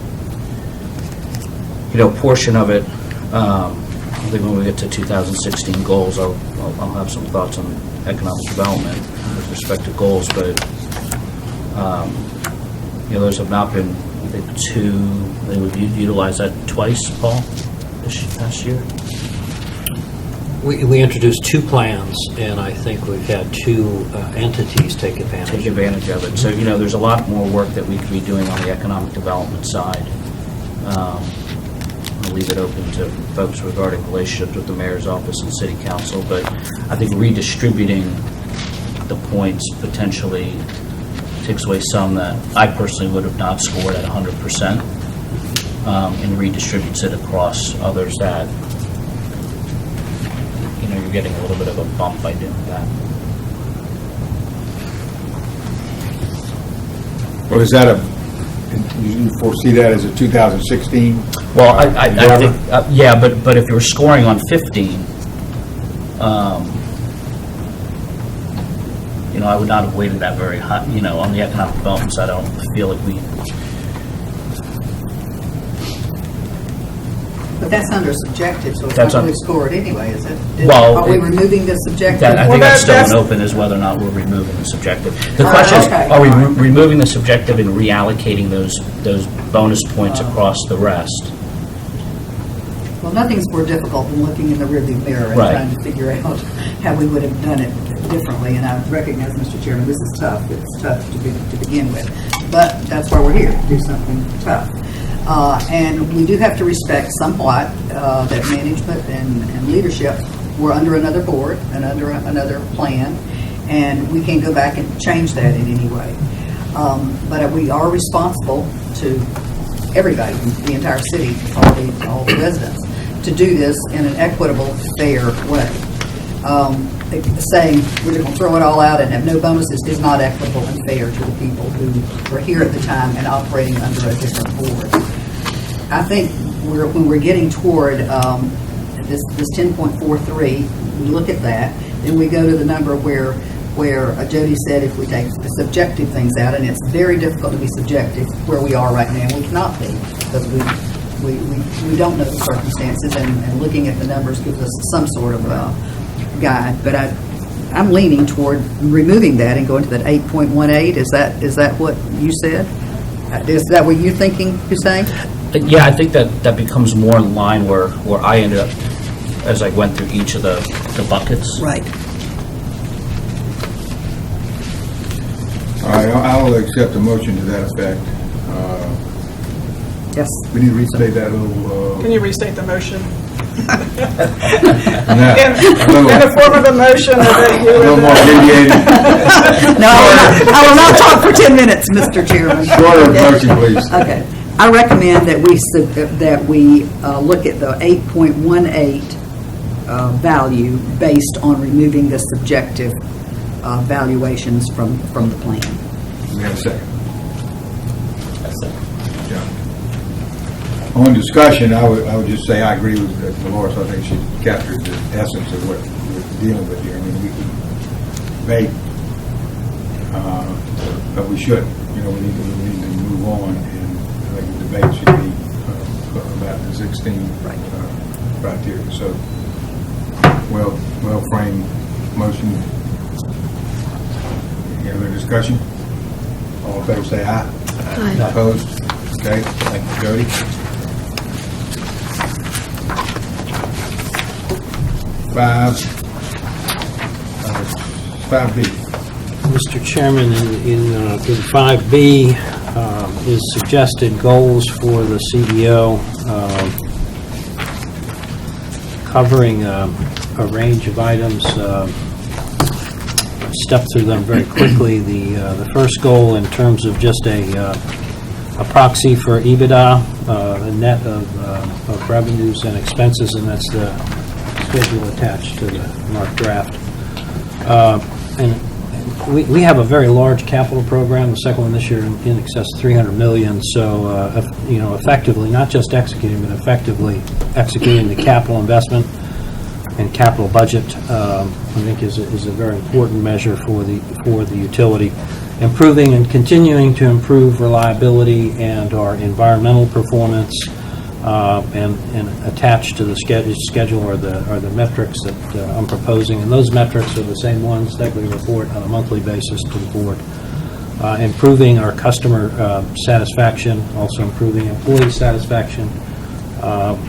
portion of it. I think when we get to 2016 goals, I'll have some thoughts on economic development with respect to goals, but those have not been, I think, they would utilize that twice, Paul, this past year. We introduced 2 plans, and I think we've had 2 entities take advantage of it. So, there's a lot more work that we could be doing on the economic development side. I'll leave it open to folks regarding relationships with the mayor's office and city council, but I think redistributing the points potentially takes away some that I personally would have not scored at 100%, and redistributes it across others that you're getting a little bit of a bump by doing that. Well, is that you foresee that as a 2016? Well, I think, yeah, but if you're scoring on 15, I would not have weighted that very high. On the economic development side, I don't feel like But that's under subjective, so it's That's not un- really scored anyway, is it? Well, Are we it- removing the subjective? That, I Well, think that's still that's- an open as whether or not we're removing the subjective. The Oh, question is, okay. are we removing the subjective and reallocating those bonus points across the rest? Well, nothing's more difficult than looking in the rearview mirror and Right. trying to figure out how we would have done it differently. And I recognize, Mr. Chairman, this is tough. It's tough to begin with. But that's why we're here, to do something tough. And we do have to respect somewhat that management and leadership were under another board and under another plan, and we can't go back and change that in any way. But we are responsible to everybody, the entire city, all the residents, to do this in an equitable, fair way. Saying we're just going to throw it all out and have no bonuses is not equitable and fair to the people who were here at the time and operating under a different board. I think when we're getting toward this 10.43, we look at that, then we go to the number where Jody said if we take the subjective things out, and it's very difficult to be subjective where we are right now. We cannot be, because we don't know the circumstances, and looking at the numbers gives us some sort of guide. But I'm leaning toward removing that and going to that 8.18. Is that what you said? Is that what you're thinking, you're saying? Yeah, I think that becomes more in line where I ended up as I went through each of the buckets. Right. All right, I'll accept a motion to that effect. Yes. We need to restate that little. Can you restate the motion? No, In the form of a motion that you a little more abbreviated. No, I will not talk for 10 minutes, Mr. Chairman. Shorter motion, please. Okay. I recommend that we look at the 8.18 value based on removing the subjective valuations from the plan. We have a second. John. On discussion, I would just say I agree with Dolores. I think she captured the essence of what we're dealing with here. I mean, we can debate, but we should. You know, we need to move on, and I think the debate should be about the 16 criteria. So, well framed motion. Any other discussion? All in favor, say aye. Aye. Opposed? Okay, thank you, Jody. 5B. Mr. Chairman, in 5B is suggested goals for the CEO, covering a range of items. Step through them very quickly. The first goal, in terms of just a proxy for EBITDA, a net of revenues and expenses, and that's the schedule attached to the marked draft. And we have a very large capital program, the second one this year in excess of $300 million. So, effectively, not just executing, but effectively executing the capital investment and capital budget, I think is a very important measure for the utility. Improving and continuing to improve reliability and our environmental performance, and attached to the schedule are the metrics that I'm proposing, and those metrics are the same ones that we report on a monthly basis to the board. Improving our customer satisfaction, also improving employee satisfaction,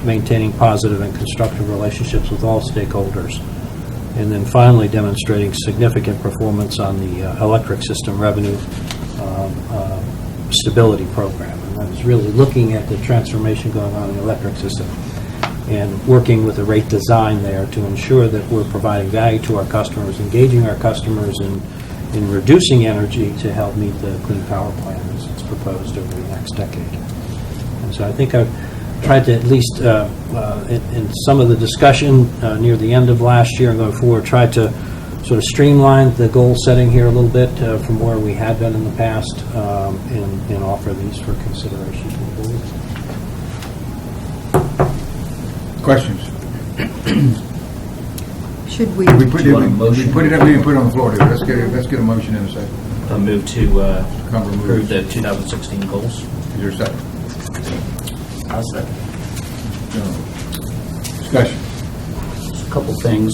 maintaining positive and constructive relationships with all stakeholders, and then finally demonstrating significant performance on the electric system revenue stability program. And I was really looking at the transformation going on in the electric system and working with the rate design there to ensure that we're providing value to our customers, engaging our customers in reducing energy to help meet the Clean Power Plan as it's proposed over the next decade. And so I think I've tried to at least, in some of the discussion near the end of last year and going forward, tried to sort of streamline the goal setting here a little bit from where we had been in the past, and offer these for consideration to the board. Questions? Should we? We put Do you want a motion? we put it up, we didn't put it on the floor, let's get a motion in a second. I move to Come approve the 2016 goals. Is there a second? I'll second. Discussion. Just a couple things.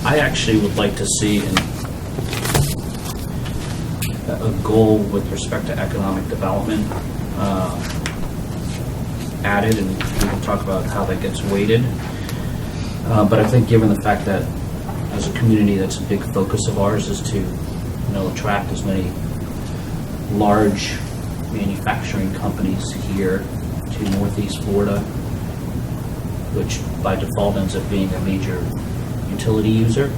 I actually would like to see a goal with respect to economic development added, and we can talk about how that gets weighted. But I think given the fact that as a community, that's a big focus of ours, is to attract as many large manufacturing companies here to Northeast Florida, which by default ends up being a major utility user.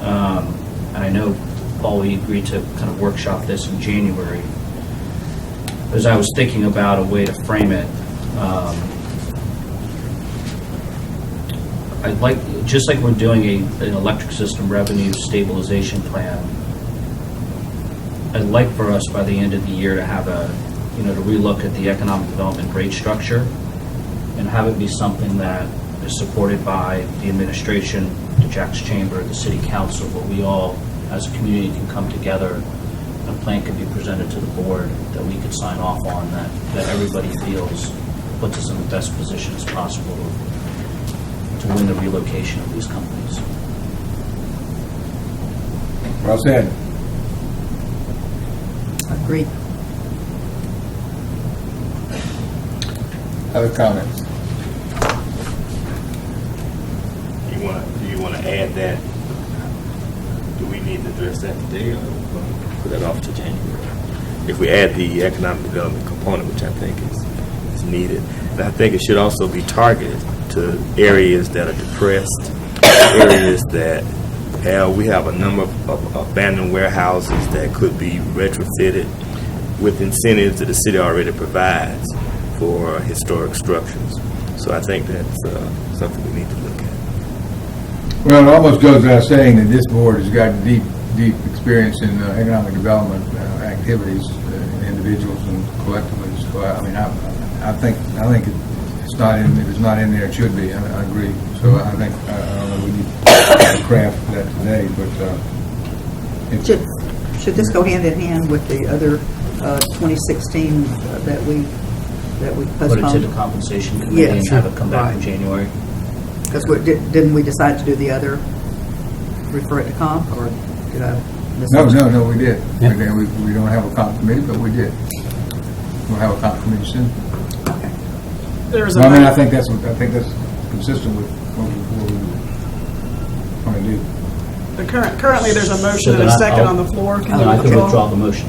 And I know, Paul, we agreed to kind of workshop this in January. As I was thinking about a way to frame it, I'd like, just like we're doing an electric system revenue stabilization plan, I'd like for us by the end of the year to have to relook at the economic development rate structure and have it be something that is supported by the administration, the Jack's Chamber, the City Council, where we all, as a community, can come together and a plan could be presented to the board that we could sign off on, that everybody feels puts us in the best position as possible to win the relocation of these companies. Well said. Agreed. Other comments? Do you want to add that? Do we need to address that today, or put that off to January? If we add the economic development component, which I think is needed, and I think it should also be targeted to areas that are depressed, areas that we have a number of abandoned warehouses that could be retrofitted with incentives that the city already provides for historic structures. So I think that's something we need to look at. Well, it almost goes without saying that this board has got deep experience in economic development activities, individuals and collectively. So I think it's not in. If it's not in there, it should be. I agree. So I think I don't know. We need to craft that today, but Should this go hand in hand with the other 2016 that we Put it to postponed? the compensation committee Yeah, and sure. have it come back in Right. January. Because didn't we decide to do the other, refer it to comp, or did I miss no, something? we did. We don't have a comp committee, but we did. We'll have a comp committee soon. There's Well, I mean, I think that's consistent with what we want to do. Currently, there's a motion So and then a second I'll- on the floor. Can Then you I can withdraw withdraw the motion.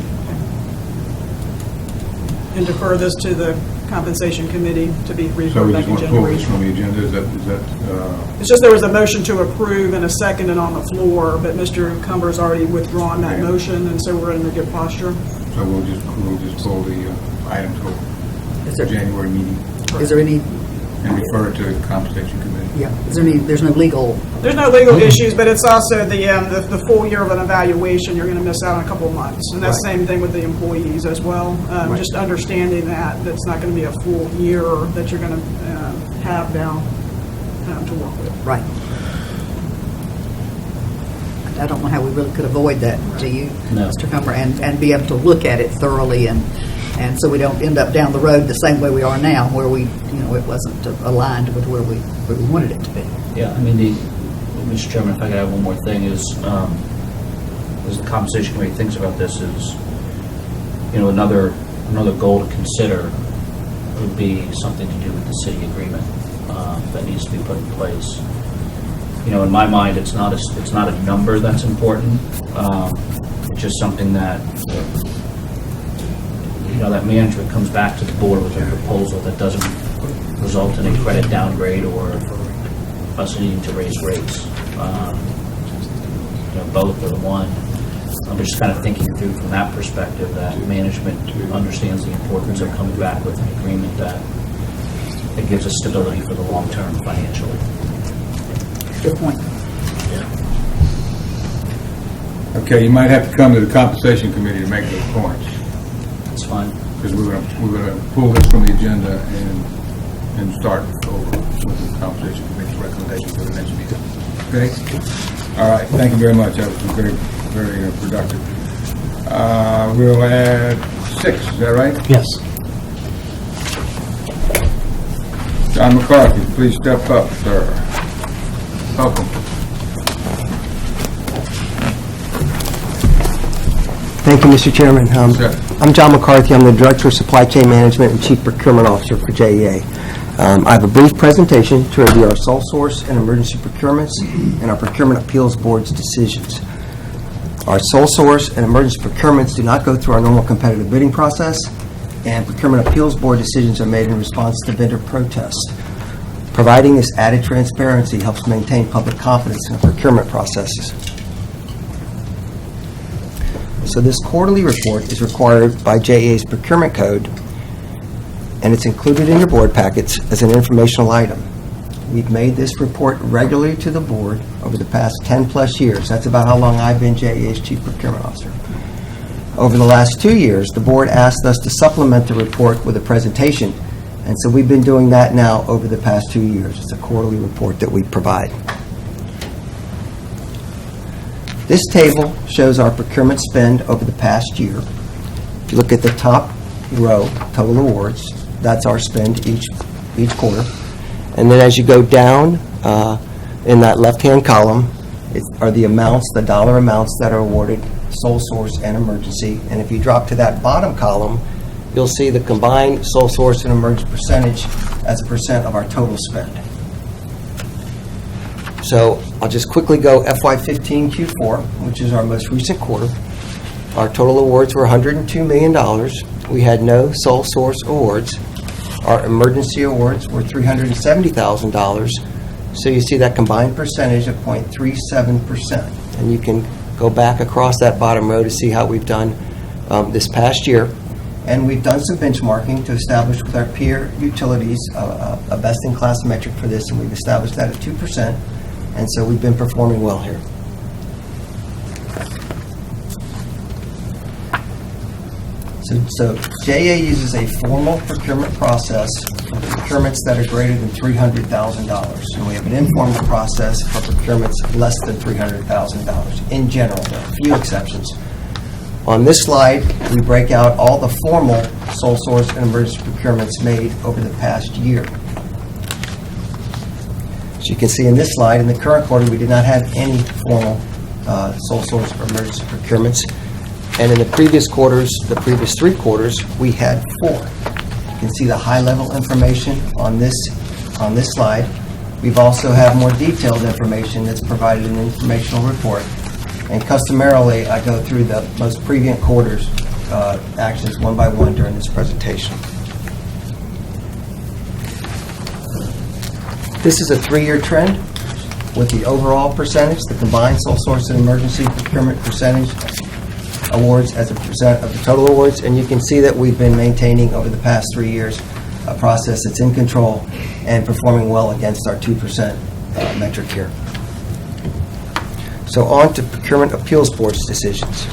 and defer this to the compensation committee to be So referred we back just in want to pull January? this from the agenda. Is that It's just there was a motion to approve and a second and on the floor, but Mr. Cumber's already withdrawn that Okay. motion, and so we're in a good posture. so we'll just pull the item to Is the there, January meeting is there any, and refer it to the compensation committee. yeah, is there any, there's no legal, There's no legal issues, but it's also the full year of an evaluation, you're going to miss out on a couple of months. And that's the same thing with the employees as well. Just understanding that it's not going to be a full year that you're going to have now to work with. right. I don't know how we really could avoid that, do you, No. Mr. Cumber, and be able to look at it thoroughly, and so we don't end up down the road the same way we are now, where we, it wasn't aligned with where we wanted it to be. Yeah, I mean, Mr. Chairman, if I could add one more thing, is as the compensation committee thinks about this, is another goal to consider would be something to do with the city agreement that needs to be put in place. In my mind, it's not a number that's important. It's just something that that management comes back to the board with a proposal that doesn't result in a credit downgrade or us needing to raise rates. Both or one. I'm just kind of thinking through from that perspective that management understands the importance of coming back with an agreement that gives us stability for the long term financially. Good point. Okay, you might have to come to the compensation committee to make those points, That's fine. because we're going to pull this from the agenda and start over with the compensation committee's recommendation for the next meeting. Okay? All right, thank you very much. That was very, very productive. We'll add 6, is that right? Yes. John McCarthy, please step up, sir. Welcome. Thank you, Mr. Chairman. Sir. I'm John McCarthy. I'm the Director of Supply Chain Management and Chief Procurement Officer for JEA. I have a brief presentation to review our sole source and emergency procurements and our Procurement Appeals Board's decisions. Our sole source and emergency procurements do not go through our normal competitive bidding process, and Procurement Appeals Board decisions are made in response to vendor protests. Providing this added transparency helps maintain public confidence in the procurement processes. So this quarterly report is required by JEA's procurement code, and it's included in your board packets as an informational item. We've made this report regularly to the board over the past 10-plus years. That's about how long I've been JEA's Chief Procurement Officer. Over the last 2 years, the board asked us to supplement the report with a presentation, and so we've been doing that now over the past 2 years. It's a quarterly report that we provide. This table shows our procurement spend over the past year. If you look at the top row, total awards, that's our spend each quarter. And then as you go down in that left-hand column are the amounts, the dollar amounts that are awarded sole source and emergency. And if you drop to that bottom column, you'll see the combined sole source and emergency percentage as a percent of our total spend. So I'll just quickly go FY15 Q4, which is our most recent quarter. Our total awards were $102 million. We had no sole source awards. Our emergency awards were $370,000. So you see that combined percentage of 0.37%. And you can go back across that bottom row to see how we've done this past year. And we've done some benchmarking to establish with our peer utilities a best-in-class metric for this, and we've established that at 2%. And so we've been performing well here. So JEA uses a formal procurement process for procurements that are greater than $300,000. And we have an informal process for procurements less than $300,000. In general, there are a few exceptions. On this slide, we break out all the formal sole source and emergency procurements made over the past year. As you can see in this slide, in the current quarter, we did not have any formal sole source or emergency procurements. And in the previous quarters, the previous 3 quarters, we had 4. You can see the high-level information on this slide. We've also have more detailed information that's provided in the informational report. And customarily, I go through the most previous quarters' actions one by one during this presentation. This is a 3-year trend with the overall percentage, the combined sole source and emergency procurement percentage awards as a percent of the total awards. And you can see that we've been maintaining over the past 3 years a process that's in control and performing well against our 2% metric here. So on to Procurement Appeals Board's decisions.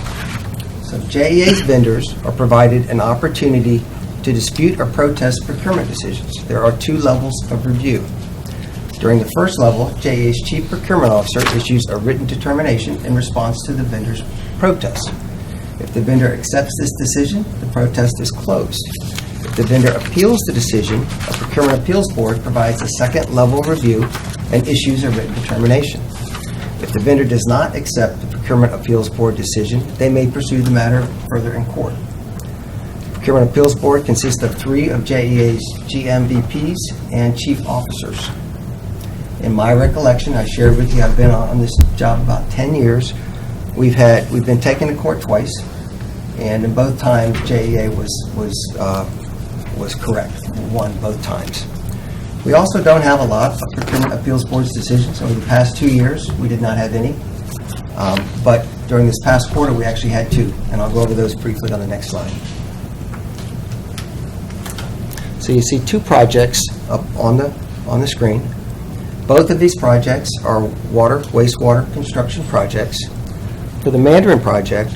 So JEA's vendors are provided an opportunity to dispute or protest procurement decisions. There are 2 levels of review. During the first level, JEA's Chief Procurement Officer issues a written determination in response to the vendor's protest. If the vendor accepts this decision, the protest is closed. If the vendor appeals the decision, a Procurement Appeals Board provides a second level review and issues a written determination. If the vendor does not accept the Procurement Appeals Board decision, they may pursue the matter further in court. The Procurement Appeals Board consists of 3 of JEA's GMVPs and chief officers. In my recollection, I shared with you, I've been on this job about 10 years. We've been taken to court twice, and in both times, JEA was correct. Won both times. We also don't have a lot of Procurement Appeals Board's decisions. Over the past 2 years, we did not have any. But during this past quarter, we actually had 2, and I'll go over those briefly on the next slide. So you see 2 projects up on the screen. Both of these projects are wastewater construction projects. For the Mandarin project,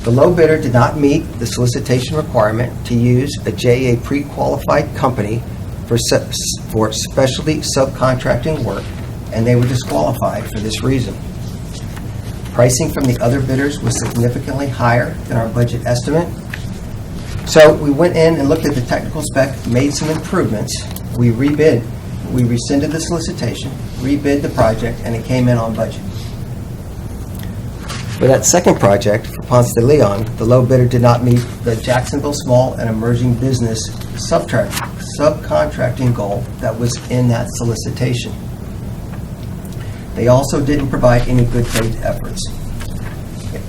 the low bidder did not meet the solicitation requirement to use a JEA pre-qualified company for specialty subcontracting work, and they were disqualified for this reason. Pricing from the other bidders was significantly higher than our budget estimate. So we went in and looked at the technical spec, made some improvements. We rebid we rescinded the solicitation, rebid the project, and it came in on budget. For that second project, for Ponce de Leon, the low bidder did not meet the Jacksonville Small and Emerging Business subcontracting goal that was in that solicitation. They also didn't provide any good faith efforts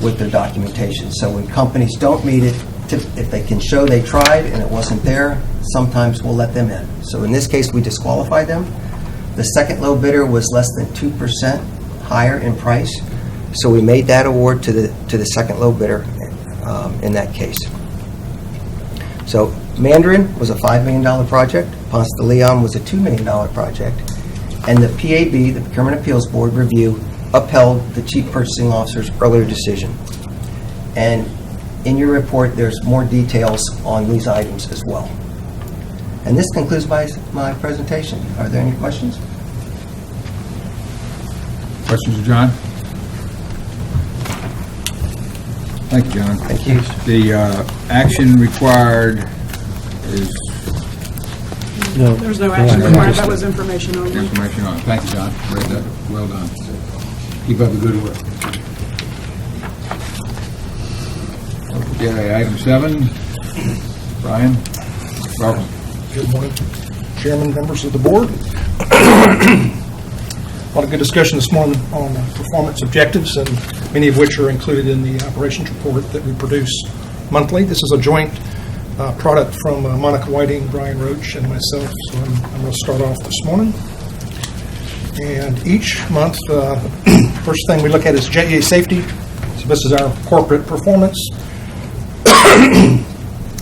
with their documentation. So when companies don't meet it, if they can show they tried and it wasn't there, sometimes we'll let them in. So in this case, we disqualified them. The second low bidder was less than 2% higher in price. So we made that award to the second low bidder in that case. So Mandarin was a $5 million project. Ponce de Leon was a $2 million project. And the PAB, the Procurement Appeals Board review, upheld the Chief Purchasing Officer's earlier decision. And in your report, there's more details on these items as well. And this concludes my presentation. Are there any questions? Questions of John? Thank you, John. Thank you. The action required is There's no action required. That was information only. information on it. Thank you, John. Read that. Well done. Keep up the good work. Okay, item 7. Brian, welcome. Good morning, Chairman, members of the board. A lot of good discussion this morning on performance objectives, and many of which are included in the operations report that we produce monthly. This is a joint product from Monica Whiting, Brian Roach, and myself, so I'm going to start off this morning. And each month, first thing we look at is JEA safety. So this is our corporate performance.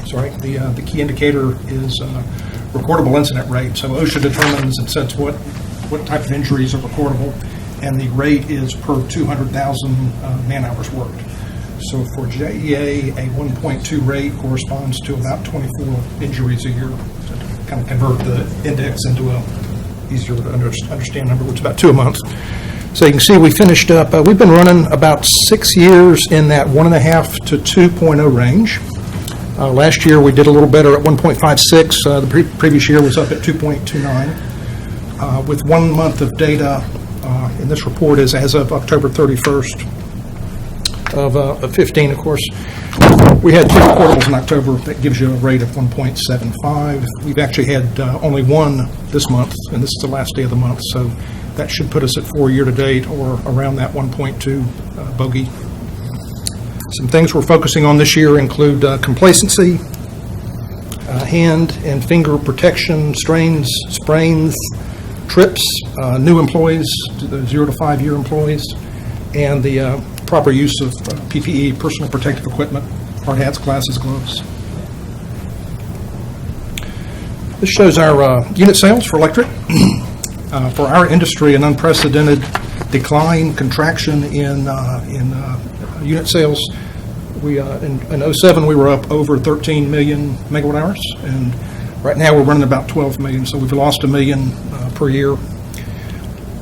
Sorry, the key indicator is recordable incident rate. So OSHA determines and sets what type of injuries are recordable, and the rate is per 200,000 man-hours worked. So for JEA, a 1.2 rate corresponds to about 24 injuries a year. So to kind of convert the index into a easier to understand number, which is about 2 a month. So you can see we finished up, we've been running about 6 years in that 1.5 to 2.0 range. Last year we did a little better at 1.56. The previous year was up at 2.29. With 1 month of data in this report is as of October 31st of 15, of course. We had 3 recordables in October. That gives you a rate of 1.75. We've actually had only 1 this month, and this is the last day of the month, so that should put us at 4 year-to-date or around that 1.2 bogey. Some things we're focusing on this year include complacency, hand and finger protection, strains, sprains, trips, new employees, 0 to 5 year employees, and the proper use of PPE, personal protective equipment, hard hats, glasses, gloves. This shows our unit sales for electric. For our industry, an unprecedented decline, contraction in unit sales. We in 07 we were up over 13 million megawatt hours, and right now we're running about 12 million. So we've lost 1 million per year.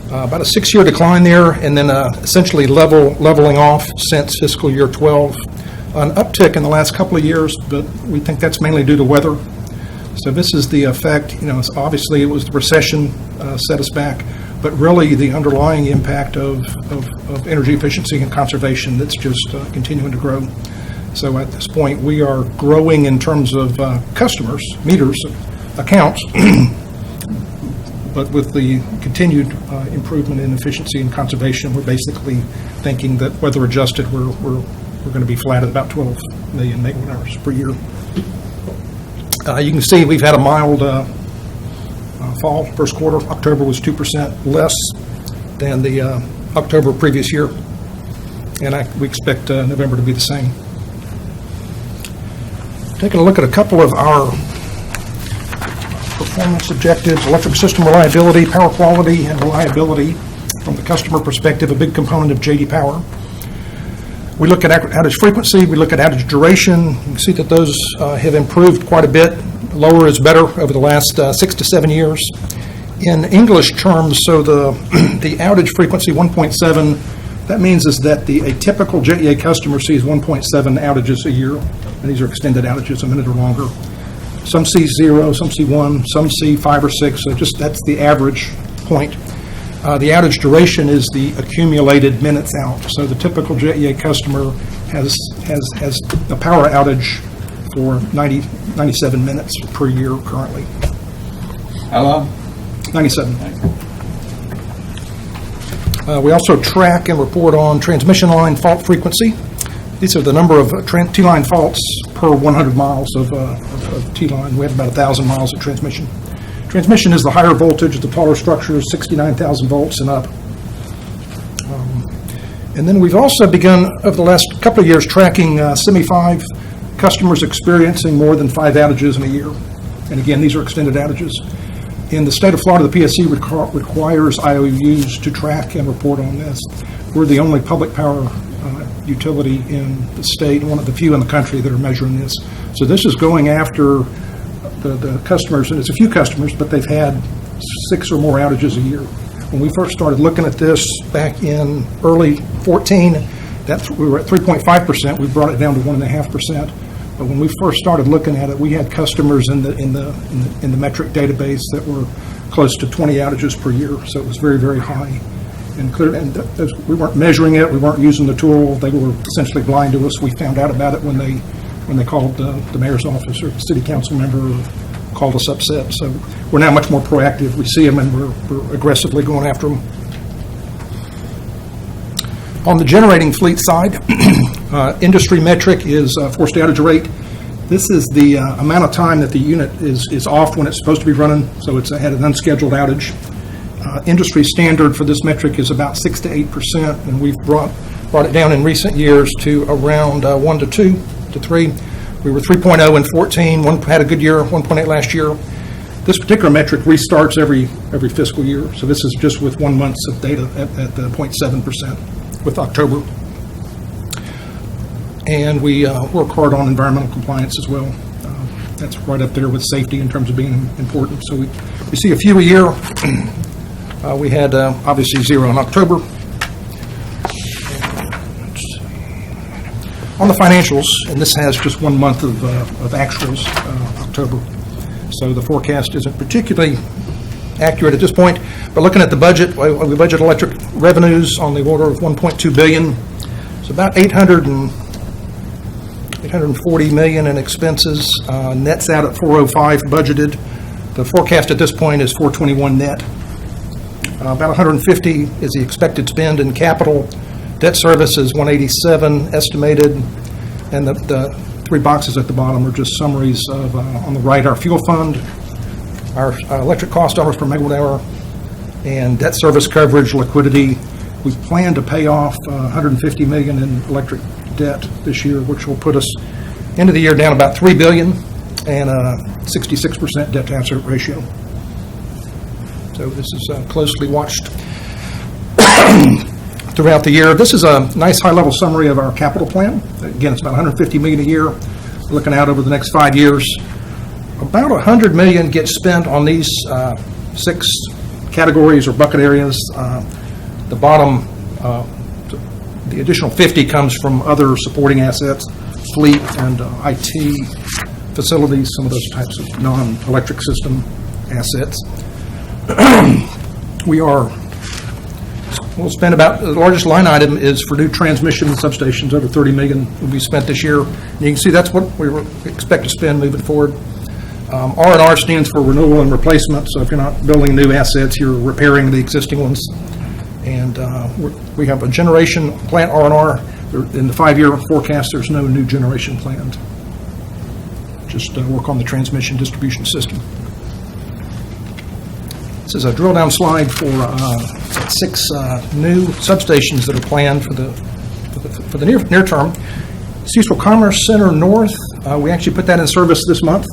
About a 6-year decline there, and then essentially leveling off since fiscal year 12. An uptick in the last couple of years, but we think that's mainly due to weather. So this is the effect. It's obviously it was the recession set us back, but really the underlying impact of energy efficiency and conservation that's just continuing to grow. So at this point, we are growing in terms of customers, meters, accounts, but with the continued improvement in efficiency and conservation, we're basically thinking that weather adjusted, we're going to be flat at about 12 million megawatt hours per year. You can see we've had a mild fall first quarter. October was 2% less than the October previous year, and we expect November to be the same. Taking a look at a couple of our performance objectives: electric system reliability, power quality, and reliability. From the customer perspective, a big component of J.D. Power. We look at outage frequency, we look at outage duration. You can see that those have improved quite a bit. Lower is better over the last 6 to 7 years. In English terms, so the outage frequency 1.7, that means is that a typical JEA customer sees 1.7 outages a year, and these are extended outages, a minute or longer. Some see 0, some see 1, some see 5 or 6, so just that's the average point. The outage duration is the accumulated minutes out. So the typical JEA customer has a power outage for 97 minutes per year currently. How long? 97. We also track and report on transmission line fault frequency. These are the number of T-line faults per 100 miles of T-line. We have about 1,000 miles of transmission. Transmission is the higher voltage, the taller structures, 69,000 volts and up. And then we've also begun, over the last couple of years, tracking semi-5 customers experiencing more than 5 outages in a year. And again, these are extended outages. In the state of Florida, the PSC requires IOUs to track and report on this. We're the only public power utility in the state, one of the few in the country that are measuring this. So this is going after the customers, and it's a few customers, but they've had 6 or more outages a year. When we first started looking at this back in early 14, we were at 3.5%. We brought it down to 1.5%. But when we first started looking at it, we had customers in the metric database that were close to 20 outages per year. So it was very, very high. And we weren't measuring it. We weren't using the tool. They were essentially blind to us. We found out about it when they called the mayor's office or the city council member or called us upset. So we're now much more proactive. We see them and we're aggressively going after them. On the generating fleet side, industry metric is forced outage rate. This is the amount of time that the unit is off when it's supposed to be running, so it's had an unscheduled outage. Industry standard for this metric is about 6 to 8%, and we've brought it down in recent years to around 1 to 2 to 3. We were 3.0 in 14. One had a good year, 1.8 last year. This particular metric restarts every fiscal year, so this is just with 1 month of data at the 0.7% with October. And we work hard on environmental compliance as well. That's right up there with safety in terms of being important. So we see a few a year. We had obviously 0 in October. On the financials, and this has just 1 month of actuals, October. So the forecast isn't particularly accurate at this point. But looking at the budget, we budget electric revenues on the order of $1.2 billion. It's about 840 million in expenses. Nets out at 405 budgeted. The forecast at this point is 421 net. About 150 is the expected spend in capital. Debt service is 187 estimated, and the 3 boxes at the bottom are just summaries of, on the right, our fuel fund, our electric cost dollars per megawatt hour, and debt service coverage, liquidity. We plan to pay off 150 million in electric debt this year, which will put us into the year down about $3 billion and a 66% debt to asset ratio. So this is closely watched throughout the year. This is a nice high-level summary of our capital plan. Again, it's about 150 million a year. Looking out over the next 5 years, about 100 million gets spent on these 6 categories or bucket areas. The bottom, the additional 50 comes from other supporting assets, fleet and IT facilities, some of those types of non-electric system assets. We'll spend about, the largest line item is for new transmission substations, over 30 million will be spent this year. And you can see that's what we expect to spend moving forward. R&R stands for renewal and replacement, so if you're not building new assets, you're repairing the existing ones. And we have a generation plant R&R. In the 5-year forecast, there's no new generation planned. Just work on the transmission distribution system. This is a drill down slide for 6 new substations that are planned for the near term. Cecil Commerce Center North, we actually put that in service this month.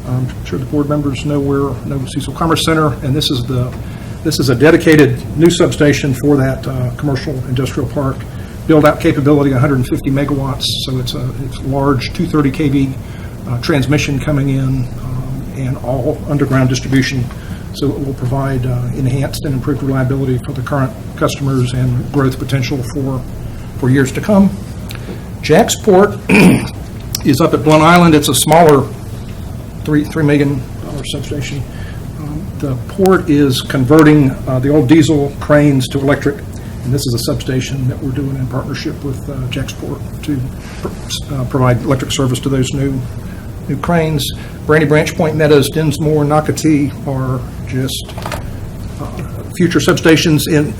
I'm sure the board members know Cecil Commerce Center, and this is a dedicated new substation for that commercial industrial park. Build out capability 150 megawatts, so it's large 230 kV transmission coming in and all underground distribution. So it will provide enhanced and improved reliability for the current customers and growth potential for years to come. Jacksport is up at Blunt Island. It's a smaller $3 million substation. The port is converting the old diesel cranes to electric, and this is a substation that we're doing in partnership with Jacksport to provide electric service to those new cranes. Brandy Branch, Point Meadows, Dinsmore, Nocatee are just future substations in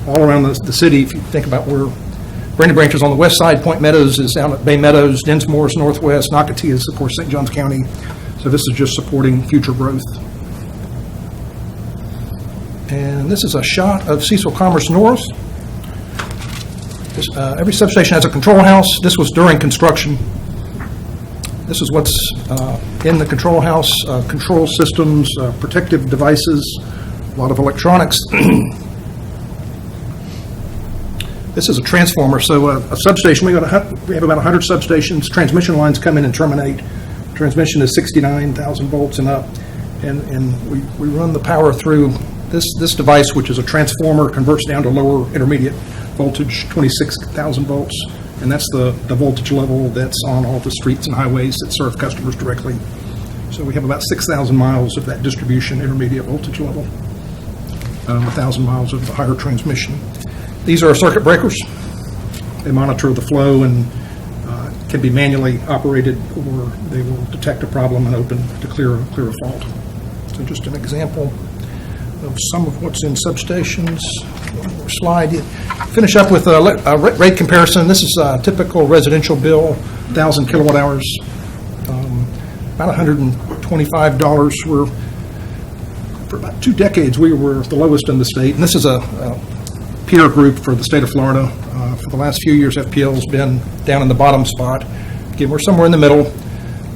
all around the city. If you think about where Brandy Branch is on the west side, Point Meadows is down at Bay Meadows, Dinsmore is northwest, Nocatee is, of course, St. Johns County. So this is just supporting future growth. And this is a shot of Cecil Commerce North. Every substation has a control house. This was during construction. This is what's in the control house, control systems, protective devices, a lot of electronics. This is a transformer. So a substation, we have about 100 substations. Transmission lines come in and terminate. Transmission is 69,000 volts and up. And we run the power through this device, which is a transformer, converts down to lower intermediate voltage, 26,000 volts. And that's the voltage level that's on all the streets and highways that serve customers directly. So we have about 6,000 miles of that distribution intermediate voltage level, 1,000 miles of the higher transmission. These are circuit breakers. They monitor the flow and can be manually operated, or they will detect a problem and open to clear a fault. So just an example of some of what's in substations. One more slide. Finish up with a rate comparison. This is a typical residential bill, 1,000 kilowatt hours, about $125. For about 2 decades, we were the lowest in the state. And this is a peer group for the state of Florida. For the last few years, FPL's been down in the bottom spot. Again, we're somewhere in the middle.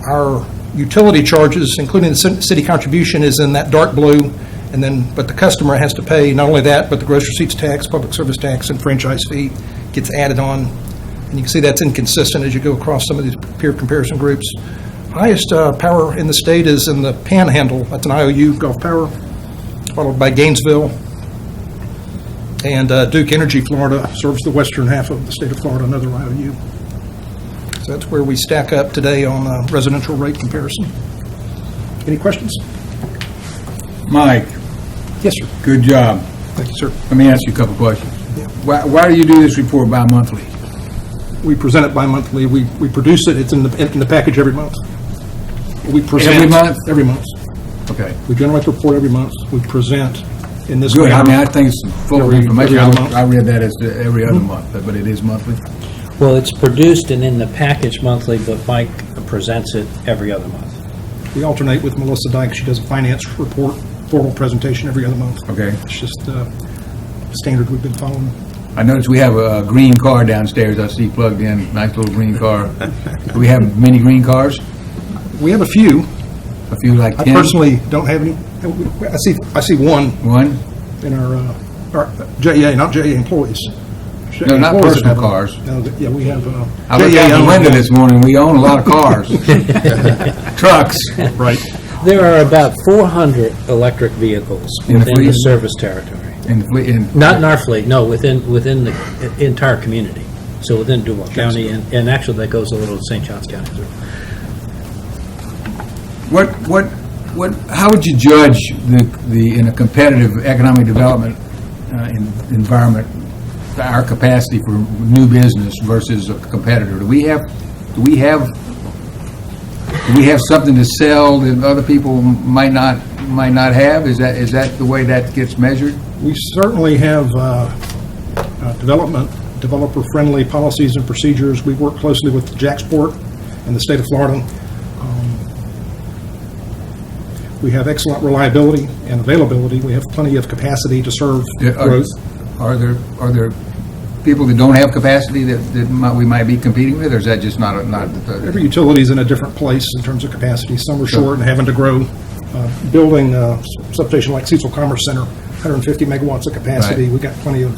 Our utility charges, including the city contribution, is in that dark blue. And then, but the customer has to pay not only that, but the gross receipts tax, public service tax, and franchise fee gets added on. And you can see that's inconsistent as you go across some of these peer comparison groups. Highest power in the state is in the Panhandle. That's an IOU, Gulf Power, followed by Gainesville. And Duke Energy Florida serves the western half of the state of Florida, another IOU. So that's where we stack up today on residential rate comparison. Any questions? Mike. Yes, sir. Good job. Thank you, sir. Let me ask you a couple questions. Yeah. Why do you do this report bi-monthly? We present it bi-monthly. We produce it. It's in the package every month. We present every month? Every month. Okay. We generate the report every month. We present in this Good. manner. I mean, I think it's full of information. Every other month. I read that as every other month, but it is monthly? Well, it's produced and in the package monthly, but Mike presents it every other month. We alternate with Melissa Dyke. She does a finance report, formal presentation every other month. Okay. It's just standard we've been following. I noticed we have a green car downstairs. I see plugged in, nice little green car. Do we have many green cars? We have a few. A few, like 10? I personally don't have any. I see one. One? In our JEA, not JEA employees. No, not personal cars. No, yeah, we have I looked out the window this morning. We own a lot of cars. Trucks. Right. There are about 400 electric vehicles within the service territory. Not in our fleet, no, within the entire community. So within Duval County, and actually that goes a little to St. Johns County too. How would you judge the in a competitive economic development environment, our capacity for new business versus a competitor? Do we have something to sell that other people might not have? Is that the way that gets measured? We certainly have developer-friendly policies and procedures. We work closely with Jacksport and the state of Florida. We have excellent reliability and availability. We have plenty of capacity to serve growth. Are there people that don't have capacity that we might be competing with, or is that just not Every utility is in a different place in terms of capacity. Some are short and having to grow. Building a substation like Cecil Commerce Center, 150 megawatts of capacity. Right. We've got plenty of,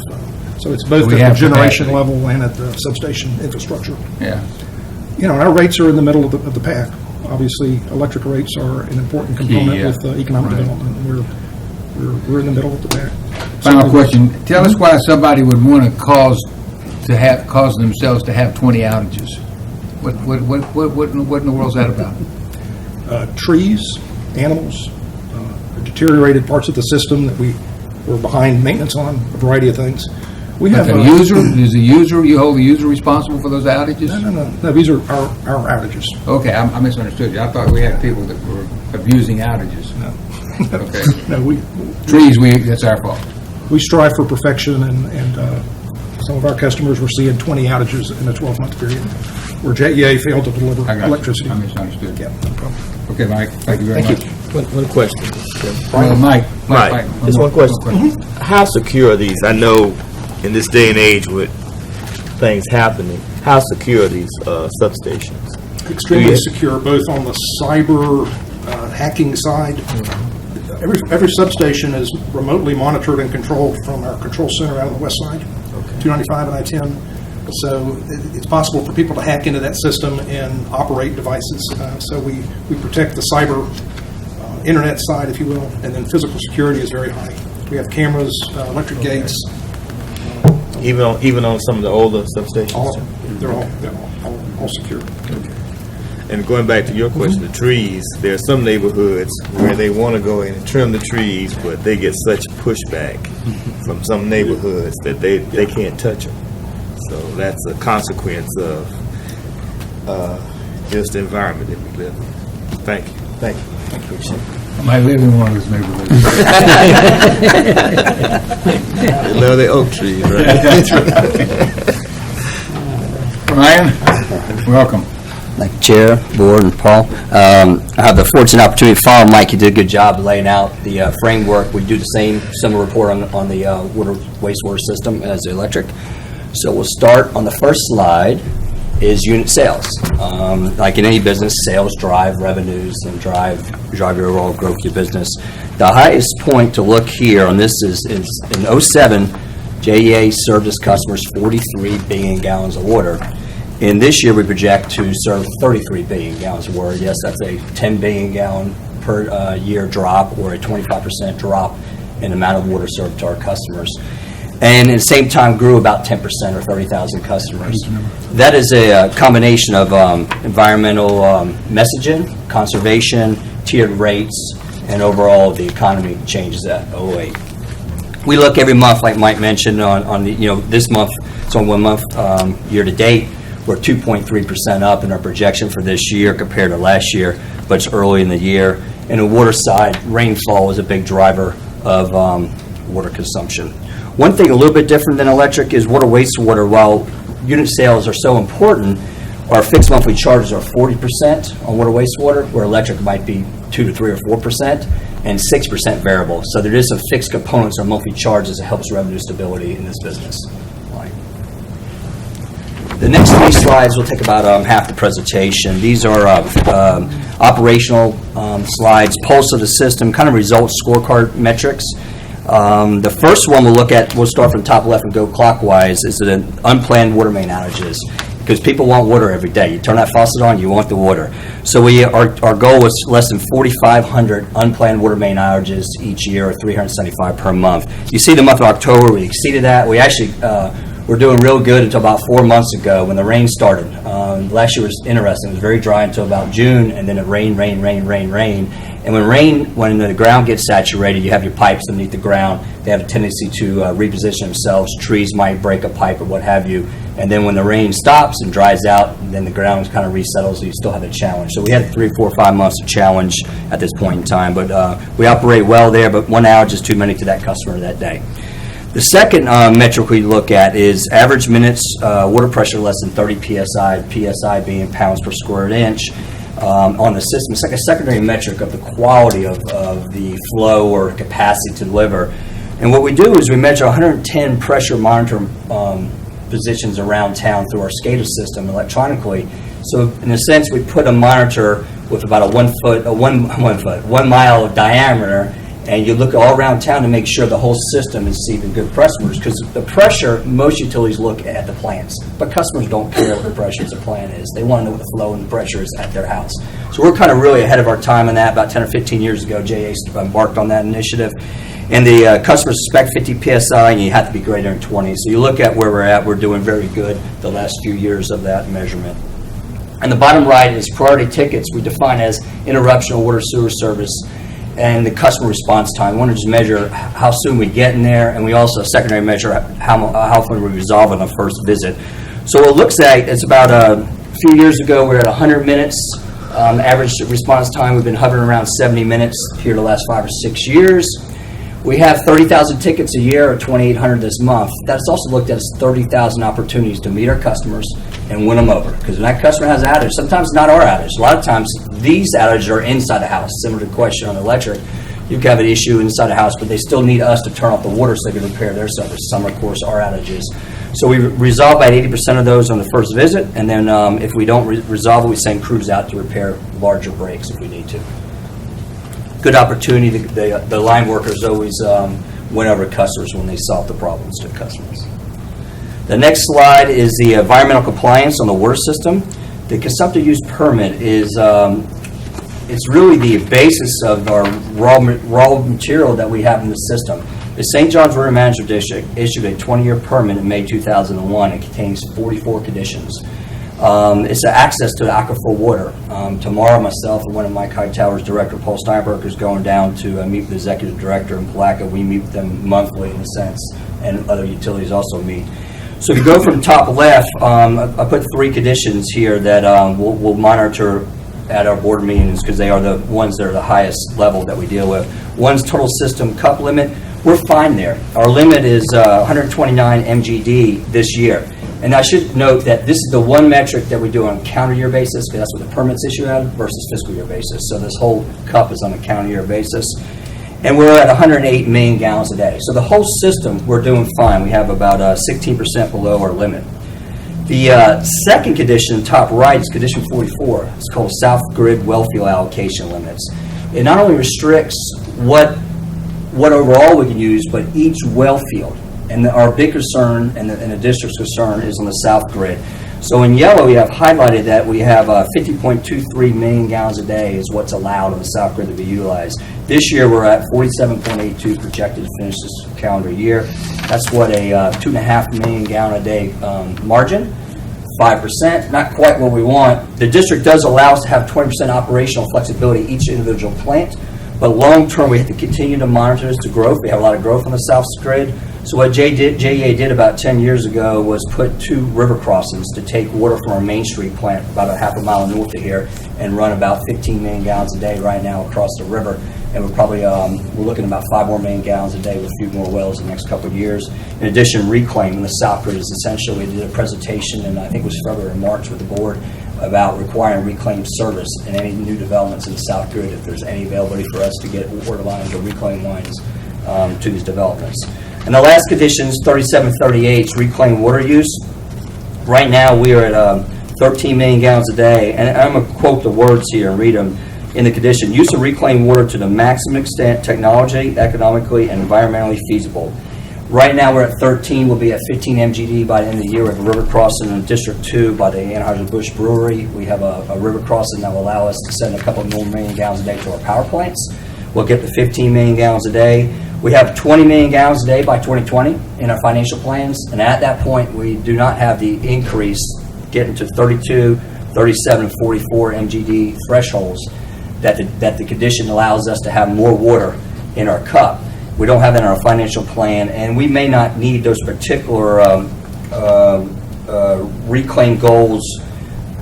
so it's both at the generation level and at the substation infrastructure. Yeah. Our rates are in the middle of the pack. Obviously, electric rates are an important component with economic development. We're in the middle of the pack. Final question. Tell us why somebody would want to cause themselves to have 20 outages. What in the world is that about? trees, animals, deteriorated parts of the system that we're behind maintenance on, a variety of things. We have But the user, you hold the user responsible for those outages? No, these are our outages. Okay, I misunderstood you. I thought we had people that were abusing outages. No. Okay. No, Trees, that's our fault. we strive for perfection, and some of our customers were seeing 20 outages in a 12-month period, where JEA failed to deliver I got you. electricity. I misunderstood. Yeah, no problem. Okay, Mike, thank you very much. One question. Mike. Just one question. How secure are these? I know in this day and age with things happening, how secure are these substations? Extremely secure, both on the cyber hacking side. Every substation is remotely monitored and controlled from our control center out on the west side, 295 and I-10. So it's possible for people to hack into that system and operate devices. So we protect the cyber internet side, if you will, and then physical security is very high. We have cameras, electric gates. Even on some of the older substations? They're all secure. And going back to your question, the trees, there are some neighborhoods where they want to go in and trim the trees, but they get such pushback from some neighborhoods that they can't touch them. So that's a consequence of just the environment that we live in. Thank you. Thank you. I might live in one of those neighborhoods. They love the oak trees, right? Ryan, welcome. Thank you, Chair, Board, and Paul. I have the fortunate opportunity to follow Mike. He did a good job laying out the framework. We do the similar report on the water wastewater system as the electric. So we'll start on the first slide is unit sales. Like in any business, sales drive revenues and drive your overall growth of your business. The highest point to look here on this is in 07, JEA served its customers 43 billion gallons of water. In this year, we project to serve 33 billion gallons of water. Yes, that's a 10 billion gallon per year drop, or a 25% drop in the amount of water served to our customers. And at the same time grew about 10%, or 30,000 customers. That is a combination of environmental messaging, conservation, tiered rates, and overall the economy changes at 08. We look every month, like Mike mentioned, on the, this month, it's on 1 month year to date. We're 2.3% up in our projection for this year compared to last year, but it's early in the year. And the water side, rainfall is a big driver of water consumption. One thing a little bit different than electric is water wastewater. While unit sales are so important, our fixed monthly charges are 40% on water wastewater, where electric might be 2 to 3 or 4%, and 6% variable. So there is some fixed components on monthly charges that helps revenue stability in this business. The next 3 slides will take about half the presentation. These are operational slides, pulse of the system, kind of results scorecard metrics. The first one we'll look at, we'll start from top left and go clockwise, is the unplanned water main outages. Because people want water every day. You turn that faucet on, you want the water. So our goal was less than 4,500 unplanned water main outages each year, or 375 per month. You see the month of October, we exceeded that. We actually were doing real good until about 4 months ago when the rain started. Last year was interesting. It was very dry until about June, and then it rained. And when the ground gets saturated, you have your pipes underneath the ground. They have a tendency to reposition themselves. Trees might break a pipe or what have you. And then when the rain stops and dries out, then the ground kind of resettles, so you still have a challenge. So we had 3, 4, 5 months of challenge at this point in time. But we operate well there, but 1 outage is too many to that customer that day. The second metric we look at is average minutes, water pressure less than 30 PSI being pounds per square inch on the system. It's like a secondary metric of the quality of the flow or capacity to deliver. And what we do is we measure 110 pressure monitor positions around town through our SCADA system electronically. So in a sense, we put a monitor with about a 1 mile of diameter, and you look all around town to make sure the whole system is receiving good pressures, because the pressure, most utilities look at the plants, but customers don't care what the pressure of the plant is. They want to know what the flow and the pressure is at their house. So we're kind of really ahead of our time on that. About 10 or 15 years ago, JEA embarked on that initiative. And the customers expect 50 PSI, and you have to be greater than 20. So you look at where we're at, we're doing very good the last few years of that measurement. And the bottom right is priority tickets we define as interruption of water sewer service and the customer response time. We want to just measure how soon we get in there, and we also secondary measure how often we resolve on the first visit. So what it looks like, it's about a few years ago, we were at 100 minutes. Average response time, we've been hovering around 70 minutes here the last 5 or 6 years. We have 30,000 tickets a year, or 2,800 this month. That's also looked at as 30,000 opportunities to meet our customers and win them over. Because when that customer has an outage, sometimes it's not our outage. A lot of times, these outages are inside the house. Similar to the question on electric, you can have an issue inside the house, but they still need us to turn off the water so they can repair their service. Some, of course, are outages. So we resolve about 80% of those on the first visit, and then if we don't resolve it, we send crews out to repair larger breaks if we need to. Good opportunity. The line workers always win over customers when they solve the problems to customers. The next slide is the environmental compliance on the water system. The consumptive use permit is it's really the basis of our raw material that we have in the system. The St. John's River Management District issued a 20-year permit in May 2001. It contains 44 conditions. It's access to the aquifer water. Tomorrow, myself and one of Mike Hightower's director, Paul Steinberg, is going down to meet with the executive director in Palaca. We meet with them monthly, in a sense, and other utilities also meet. So if you go from top left, I put 3 conditions here that we'll monitor at our board meetings because they are the ones that are the highest level that we deal with. One's total system cup limit. We're fine there. Our limit is 129 MGD this year. And I should note that this is the one metric that we do on a calendar year basis, because that's what the permit's issue at, versus fiscal year basis. So this whole cup is on a calendar year basis. And we're at 108 million gallons a day. So the whole system, we're doing fine. We have about 16% below our limit. The second condition, top right, is condition 44. It's called South Grid Well Field Allocation Limits. It not only restricts what overall we can use, but each well field. And our big concern, and the district's concern, is on the South Grid. So in yellow, we have highlighted that we have 50.23 million gallons a day is what's allowed on the South Grid to be utilized. This year, we're at 47.82 projected to finish this calendar year. That's what a 2.5 million gallon a day margin, 5%, not quite what we want. The district does allow us to have 20% operational flexibility each individual plant, but long term, we have to continue to monitor this to growth. We have a lot of growth on the South Grid. So what JEA did about 10 years ago was put 2 river crossings to take water from our Main Street plant about a half a mile north of here and run about 15 million gallons a day right now across the river. And we're probably we're looking at about 5 more million gallons a day with a few more wells in the next couple of years. In addition, reclaim in the South Grid is essentially, we did a presentation, and I think it was February or March with the board, about requiring reclaim service in any new developments in the South Grid if there's any availability for us to get water lines or reclaim lines to these developments. And the last condition is 3738, reclaim water use. Right now we are at 13 million gallons a day, and I'm going to quote the words here and read them in the condition. Use of reclaimed water to the maximum extent technology, economically, and environmentally feasible. Right now we're at 13. We'll be at 15 MGD by the end of the year. We have a river crossing in District 2 by the Anheuser-Busch Brewery. We have a river crossing that will allow us to send a couple more million gallons a day to our power plants. We'll get to 15 million gallons a day. We have 20 million gallons a day by 2020 in our financial plans, and at that point, we do not have the increase getting to 32, 37, 44 MGD thresholds that the condition allows us to have more water in our cup. We don't have that in our financial plan, and we may not need those particular reclaim goals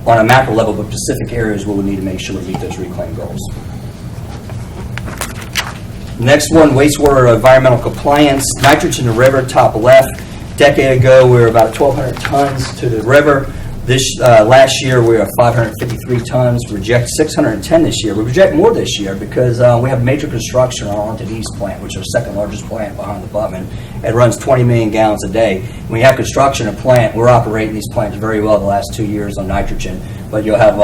on a macro level, but specific areas where we need to make sure we meet those reclaim goals. Next one, wastewater environmental compliance. Nitrogen in the river, top left. Decade ago, we were about 1,200 tons to the river. This last year, we were at 553 tons. We reject 610 this year. We reject more this year because we have major construction on Arlington East plant, which is our second largest plant behind the Butman. It runs 20 million gallons a day. When we have construction of plant, we're operating these plants very well the last 2 years on nitrogen. But you'll have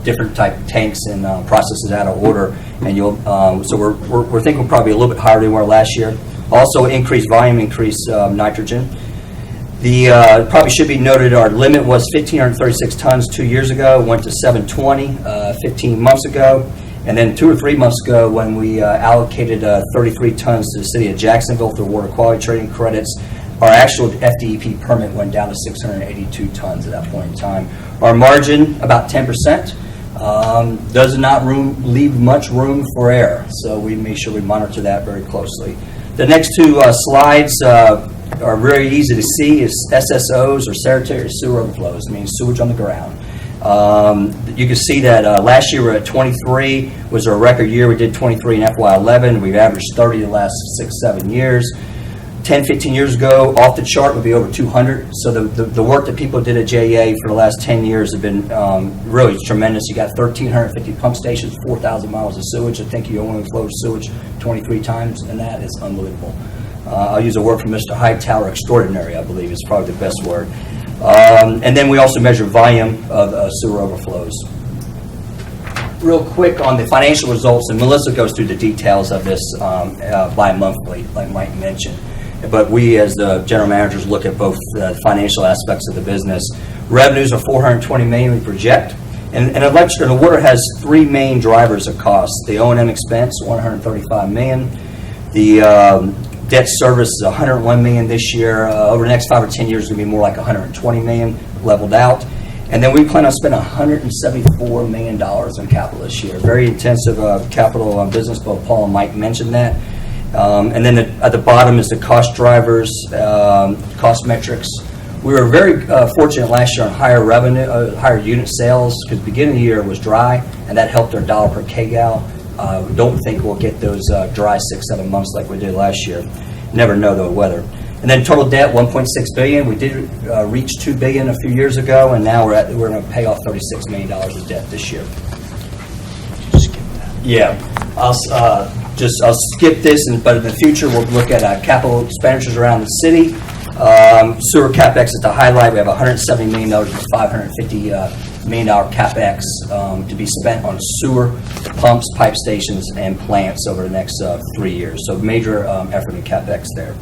different type tanks and processes out of order, and you'll so we're thinking we'll probably a little bit higher than we were last year. Also, increased volume, increased nitrogen. The probably should be noted our limit was 1,536 tons 2 years ago, went to 720 15 months ago, and then 2 or 3 months ago when we allocated 33 tons to the city of Jacksonville through water quality trading credits. Our actual FDEP permit went down to 682 tons at that point in time. Our margin, about 10%, does not leave much room for error, so we make sure we monitor that very closely. The next two slides are very easy to see. Is SSOs, or sanitary sewer overflows, means sewage on the ground. You can see that last year we were at 23, was our record year. We did 23 in FY11. We've averaged 30 the last 6-7 years. 10, 15 years ago, off the chart would be over 200. So the work that people did at JEA for the last 10 years have been really tremendous. You got 1,350 pump stations, 4,000 miles of sewage. I think you only flowed sewage 23 times, and that is unbelievable. I'll use a word from Mr. Hightower, extraordinary, I believe, is probably the best word. And then we also measure volume of sewer overflows. Real quick on the financial results, and Melissa goes through the details of this bi-monthly, like Mike mentioned. But we, as the general managers, look at both the financial aspects of the business. Revenues are $420 million we project. And electric and water has three main drivers of cost. The O&M expense, $135 million. The debt service is $101 million this year. Over the next 5 or 10 years, it's going to be more like $120 million, leveled out. And then we plan on spending $174 million in capital this year. Very intensive capital business. Both Paul and Mike mentioned that. And then at the bottom is the cost drivers, cost metrics. We were very fortunate last year on higher revenue, higher unit sales, because the beginning of the year was dry, and that helped our dollar per kgal. We don't think we'll get those dry 6-7 months like we did last year. Never know the weather. And then total debt, $1.6 billion. We did reach $2 billion a few years ago, and now we're going to pay off $36 million of debt this year. Yeah, I'll skip this, but in the future we'll look at capital expenditures around the city. Sewer CapEx is to highlight. We have $170 million with $550 million CapEx to be spent on sewer, pumps, pipe stations, and plants over the next 3 years. So major effort in CapEx there.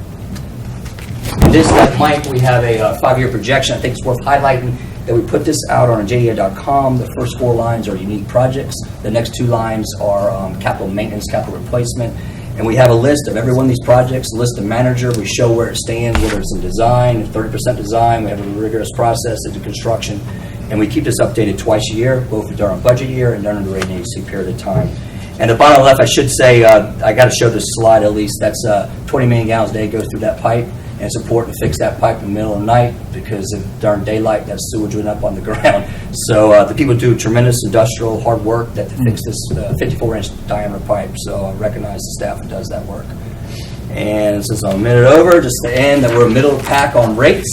And this, like Mike, we have a 5-year projection. I think it's worth highlighting that we put this out on JEA.com. The first 4 lines are unique projects. The next 2 lines are capital maintenance, capital replacement. And we have a list of every one of these projects, a list of manager. We show where it stands, whether it's in design, 30% design. We have a rigorous process into construction. And we keep this updated twice a year, both during budget year and during the rating agency period of time. And the bottom left, I should say, I got to show this slide at least. That's 20 million gallons a day goes through that pipe. And it's important to fix that pipe in the middle of the night because during daylight, that sewage went up on the ground. So the people do tremendous industrial hard work to fix this 54-inch diameter pipe. So I recognize the staff who does that work. And since I'm a minute over, just to end, that we're middle of the pack on rates.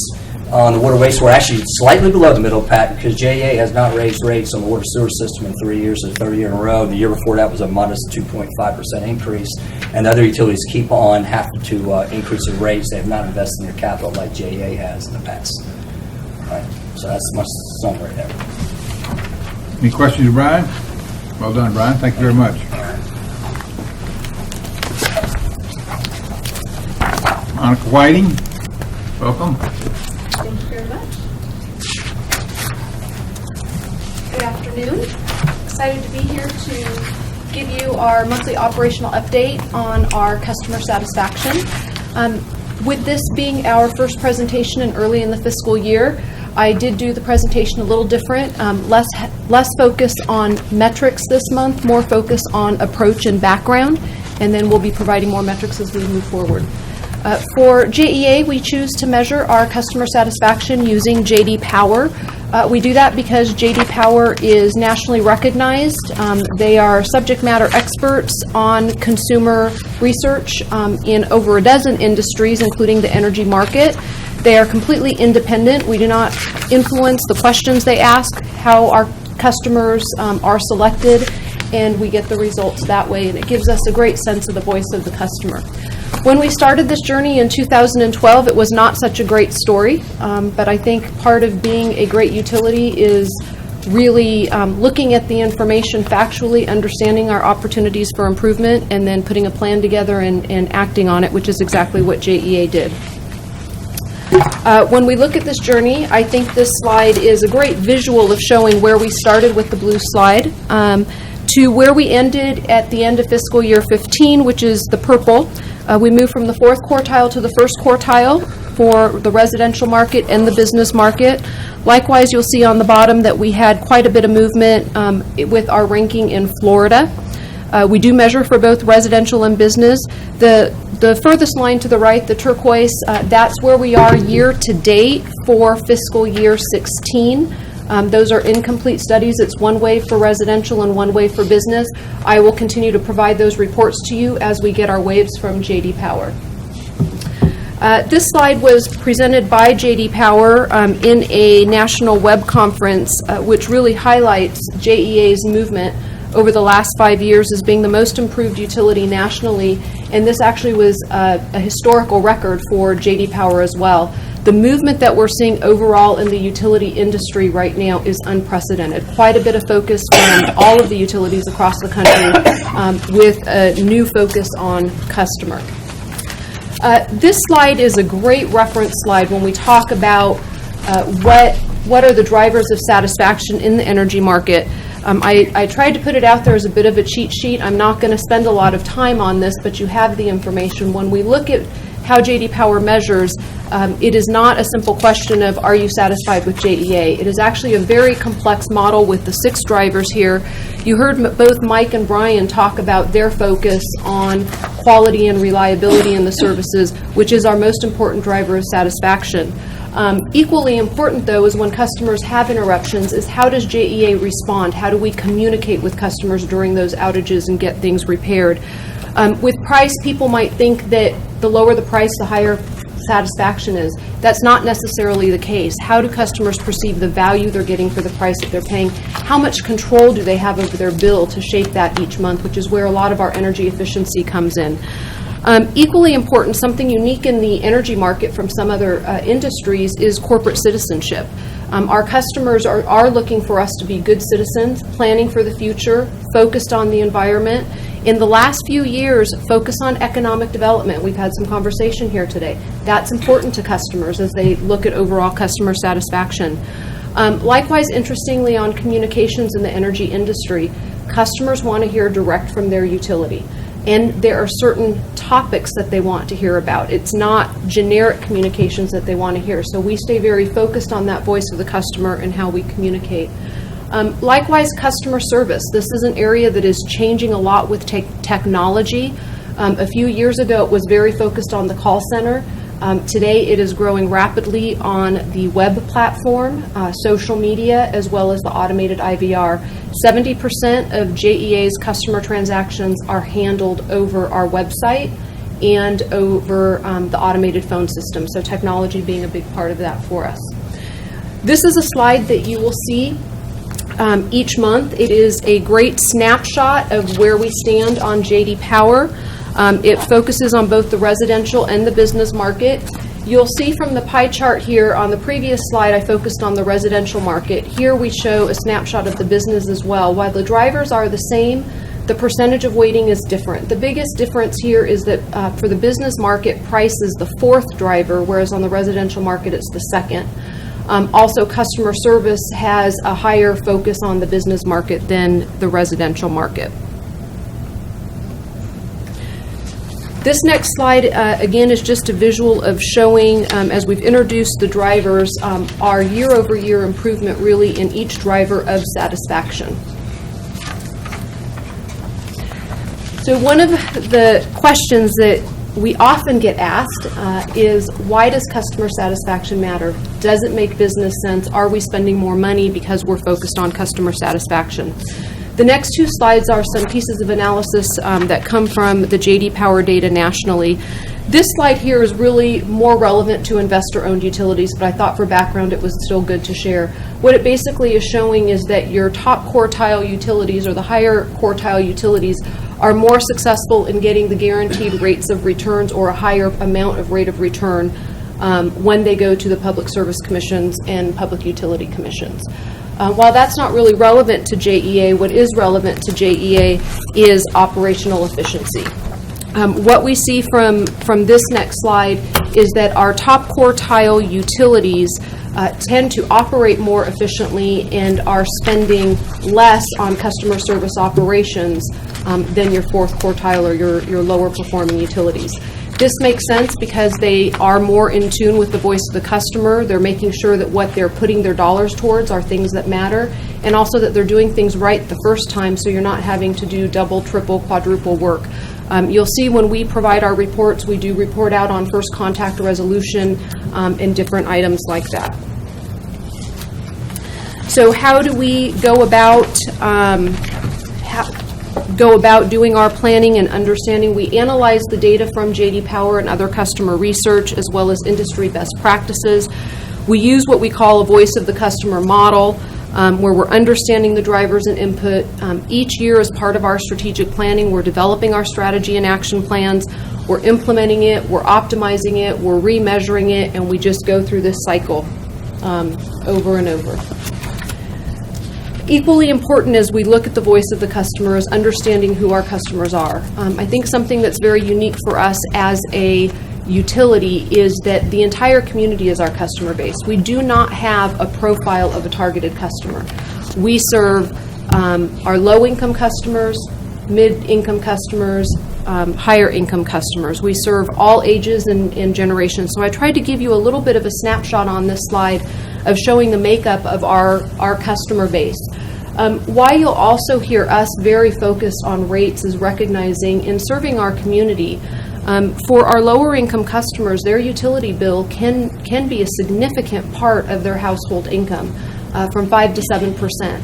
On the water waste, we're actually slightly below the middle pack because JEA has not raised rates on the water sewer system in 3 years, so 3rd year in a row. The year before that was a modest 2.5% increase. And other utilities keep on having to increase their rates. They have not invested in their capital like JEA has in the past. All right, so that's my summary there. Any questions, Brian? Well done, Brian. Thank you very much. Monica Whiting, welcome. Thank you very much. Good afternoon. Excited to be here to give you our monthly operational update on our customer satisfaction. With this being our first presentation and early in the fiscal year, I did do the presentation a little different, less focus on metrics this month, more focus on approach and background, and then we'll be providing more metrics as we move forward. For JEA, we choose to measure our customer satisfaction using J.D. Power. We do that because J.D. Power is nationally recognized. They are subject matter experts on consumer research in over a dozen industries, including the energy market. They are completely independent. We do not influence the questions they ask, how our customers are selected, and we get the results that way, and it gives us a great sense of the voice of the customer. When we started this journey in 2012, it was not such a great story, but I think part of being a great utility is really looking at the information factually, understanding our opportunities for improvement, and then putting a plan together and acting on it, which is exactly what JEA did. When we look at this journey, I think this slide is a great visual of showing where we started with the blue slide to where we ended at the end of fiscal year 15, which is the purple. We moved from the 4th quartile to the 1st quartile. for the residential market and the business market. Likewise, you'll see on the bottom that we had quite a bit of movement with our ranking in Florida. We do measure for both residential and business. The furthest line to the right, the turquoise, that's where we are year to date for fiscal year 16. Those are incomplete studies. It's one way for residential and one way for business. I will continue to provide those reports to you as we get our waves from J.D. Power. This slide was presented by J.D. Power in a national web conference, which really highlights JEA's movement over the last 5 years as being the most improved utility nationally, and this actually was a historical record for J.D. Power as well. The movement that we're seeing overall in the utility industry right now is unprecedented. Quite a bit of focus on all of the utilities across the country with a new focus on customer. This slide is a great reference slide when we talk about what are the drivers of satisfaction in the energy market. I tried to put it out there as a bit of a cheat sheet. I'm not going to spend a lot of time on this, but you have the information. When we look at how J.D. Power measures, it is not a simple question of are you satisfied with JEA. It is actually a very complex model with the 6 drivers here. You heard both Mike and Brian talk about their focus on quality and reliability in the services, which is our most important driver of satisfaction. Equally important, though, is when customers have interruptions, is how does JEA respond? How do we communicate with customers during those outages and get things repaired? With price, people might think that the lower the price, the higher satisfaction is. That's not necessarily the case. How do customers perceive the value they're getting for the price that they're paying? How much control do they have over their bill to shape that each month, which is where a lot of our energy efficiency comes in. Equally important, something unique in the energy market from some other industries is corporate citizenship. Our customers are looking for us to be good citizens, planning for the future, focused on the environment. In the last few years, focus on economic development. We've had some conversation here today. That's important to customers as they look at overall customer satisfaction. Likewise, interestingly, on communications in the energy industry, customers want to hear direct from their utility. And there are certain topics that they want to hear about. It's not generic communications that they want to hear. So we stay very focused on that voice of the customer and how we communicate. Likewise, customer service. This is an area that is changing a lot with technology. A few years ago, it was very focused on the call center. Today, it is growing rapidly on the web platform, social media, as well as the automated IVR. 70% of JEA's customer transactions are handled over our website and over the automated phone system, so technology being a big part of that for us. This is a slide that you will see each month. It is a great snapshot of where we stand on J.D. Power. It focuses on both the residential and the business market. You'll see from the pie chart here on the previous slide, I focused on the residential market. Here we show a snapshot of the business as well. While the drivers are the same, the percentage of weighting is different. The biggest difference here is that for the business market, price is the 4th driver, whereas on the residential market, it's the 2nd. Also, customer service has a higher focus on the business market than the residential market. This next slide, again, is just a visual of showing, as we've introduced the drivers, our year-over-year improvement really in each driver of satisfaction. So one of the questions that we often get asked is, why does customer satisfaction matter? Does it make business sense? Are we spending more money because we're focused on customer satisfaction? The next 2 slides are some pieces of analysis that come from the J.D. Power data nationally. This slide here is really more relevant to investor-owned utilities, but I thought for background it was still good to share. What it basically is showing is that your top quartile utilities or the higher quartile utilities are more successful in getting the guaranteed rates of returns or a higher amount of rate of return when they go to the public service commissions and public utility commissions. While that's not really relevant to JEA, what is relevant to JEA is operational efficiency. What we see from this next slide is that our top quartile utilities tend to operate more efficiently and are spending less on customer service operations than your 4th quartile or your lower performing utilities. This makes sense because they are more in tune with the voice of the customer. They're making sure that what they're putting their dollars towards are things that matter, and also that they're doing things right the first time, so you're not having to do double, triple, quadruple work. You'll see when we provide our reports, we do report out on first contact resolution and different items like that. So how do we go about doing our planning and understanding? We analyze the data from J.D. Power and other customer research, as well as industry best practices. We use what we call a voice of the customer model, where we're understanding the drivers and input. Each year, as part of our strategic planning, we're developing our strategy and action plans. We're implementing it, we're optimizing it, we're remeasuring it, and we just go through this cycle over and over. Equally important as we look at the voice of the customer is understanding who our customers are. I think something that's very unique for us as a utility is that the entire community is our customer base. We do not have a profile of a targeted customer. We serve our low-income customers, mid-income customers, higher income customers. We serve all ages and generations. So I tried to give you a little bit of a snapshot on this slide of showing the makeup of our customer base. Why you'll also hear us very focused on rates is recognizing in serving our community, for our lower income customers, their utility bill can be a significant part of their household income, from 5 to 7%.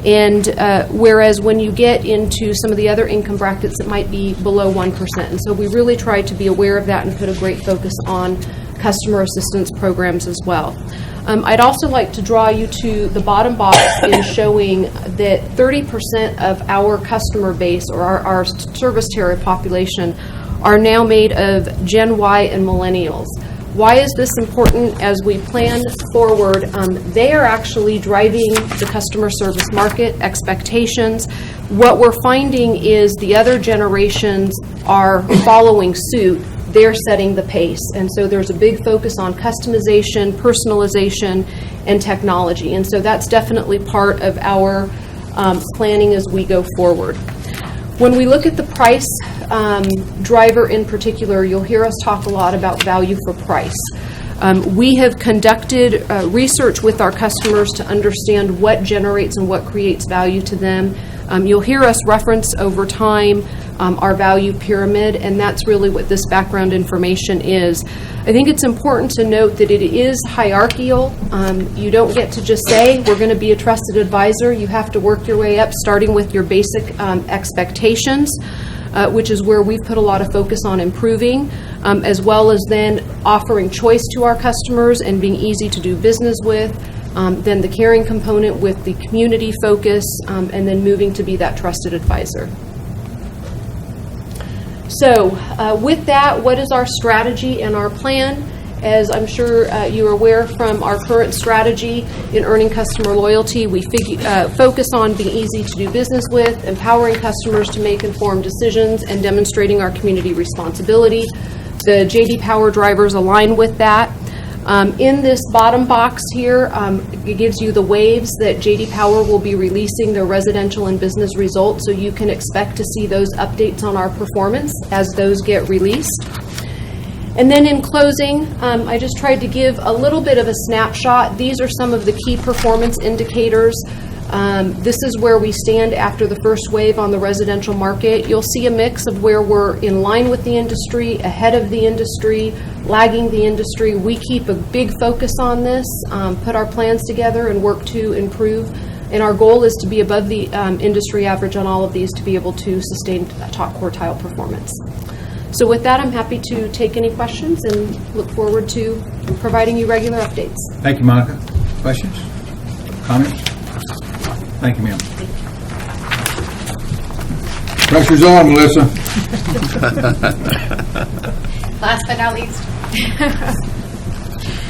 And whereas when you get into some of the other income brackets, it might be below 1%. And so we really try to be aware of that and put a great focus on customer assistance programs as well. I'd also like to draw you to the bottom box in showing that 30% of our customer base, or our service territory population, are now made of Gen Y and millennials. Why is this important as we plan forward? They are actually driving the customer service market expectations. What we're finding is the other generations are following suit. They're setting the pace. And so there's a big focus on customization, personalization, and technology. And so that's definitely part of our planning as we go forward. When we look at the price driver in particular, you'll hear us talk a lot about value for price. We have conducted research with our customers to understand what generates and what creates value to them. You'll hear us reference over time our value pyramid, and that's really what this background information is. I think it's important to note that it is hierarchical. You don't get to just say, we're going to be a trusted advisor. You have to work your way up, starting with your basic expectations, which is where we've put a lot of focus on improving, as well as then offering choice to our customers and being easy to do business with. Then the caring component with the community focus, and then moving to be that trusted advisor. So with that, what is our strategy and our plan? As I'm sure you're aware from our current strategy in earning customer loyalty, we focus on being easy to do business with, empowering customers to make informed decisions, and demonstrating our community responsibility. The J.D. Power drivers align with that. In this bottom box here, it gives you the waves that J.D. Power will be releasing their residential and business results, so you can expect to see those updates on our performance as those get released. And then in closing, I just tried to give a little bit of a snapshot. These are some of the key performance indicators. This is where we stand after the first wave on the residential market. You'll see a mix of where we're in line with the industry, ahead of the industry, lagging the industry. We keep a big focus on this, put our plans together, and work to improve. And our goal is to be above the industry average on all of these to be able to sustain top quartile performance. So with that, I'm happy to take any questions and look forward to providing you regular updates. Thank you, Monica. Questions? Comments? Thank you, ma'am. Pressure's on, Melissa. Last but not least.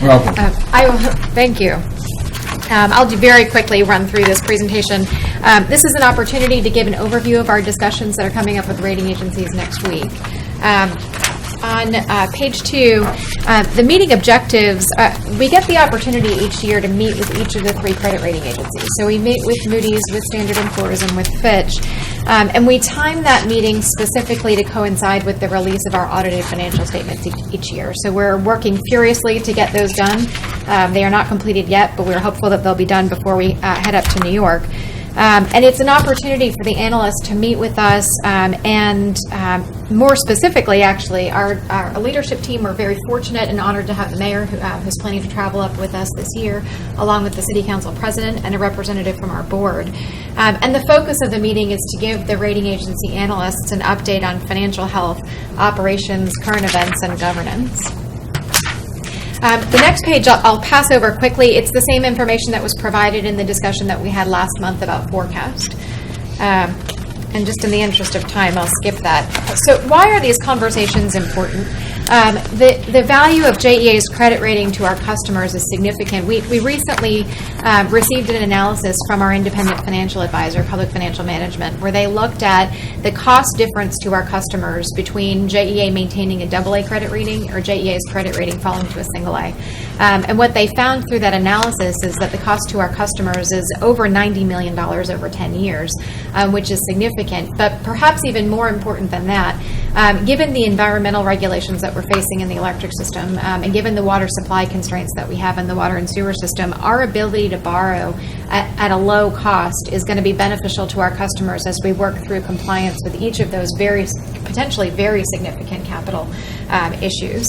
Welcome. Thank you. I'll very quickly run through this presentation. This is an opportunity to give an overview of our discussions that are coming up with rating agencies next week. On page 2, the meeting objectives, we get the opportunity each year to meet with each of the 3 credit rating agencies. So we meet with Moody's, with Standard & Poor's, and with Fitch. And we time that meeting specifically to coincide with the release of our audited financial statements each year. So we're working furiously to get those done. They are not completed yet, but we're hopeful that they'll be done before we head up to New York. And it's an opportunity for the analysts to meet with us, and more specifically, actually, our leadership team, we're very fortunate and honored to have the mayor who's planning to travel up with us this year, along with the city council president and a representative from our board. And the focus of the meeting is to give the rating agency analysts an update on financial health, operations, current events, and governance. The next page I'll pass over quickly. It's the same information that was provided in the discussion that we had last month about forecast. And just in the interest of time, I'll skip that. So why are these conversations important? The value of JEA's credit rating to our customers is significant. We recently received an analysis from our independent financial advisor, Public Financial Management, where they looked at the cost difference to our customers between JEA maintaining a AA credit rating or JEA's credit rating falling to a single A. And what they found through that analysis is that the cost to our customers is over $90 million over 10 years, which is significant. But perhaps even more important than that, given the environmental regulations that we're facing in the electric system, and given the water supply constraints that we have in the water and sewer system, our ability to borrow at a low cost is going to be beneficial to our customers as we work through compliance with each of those potentially very significant capital issues.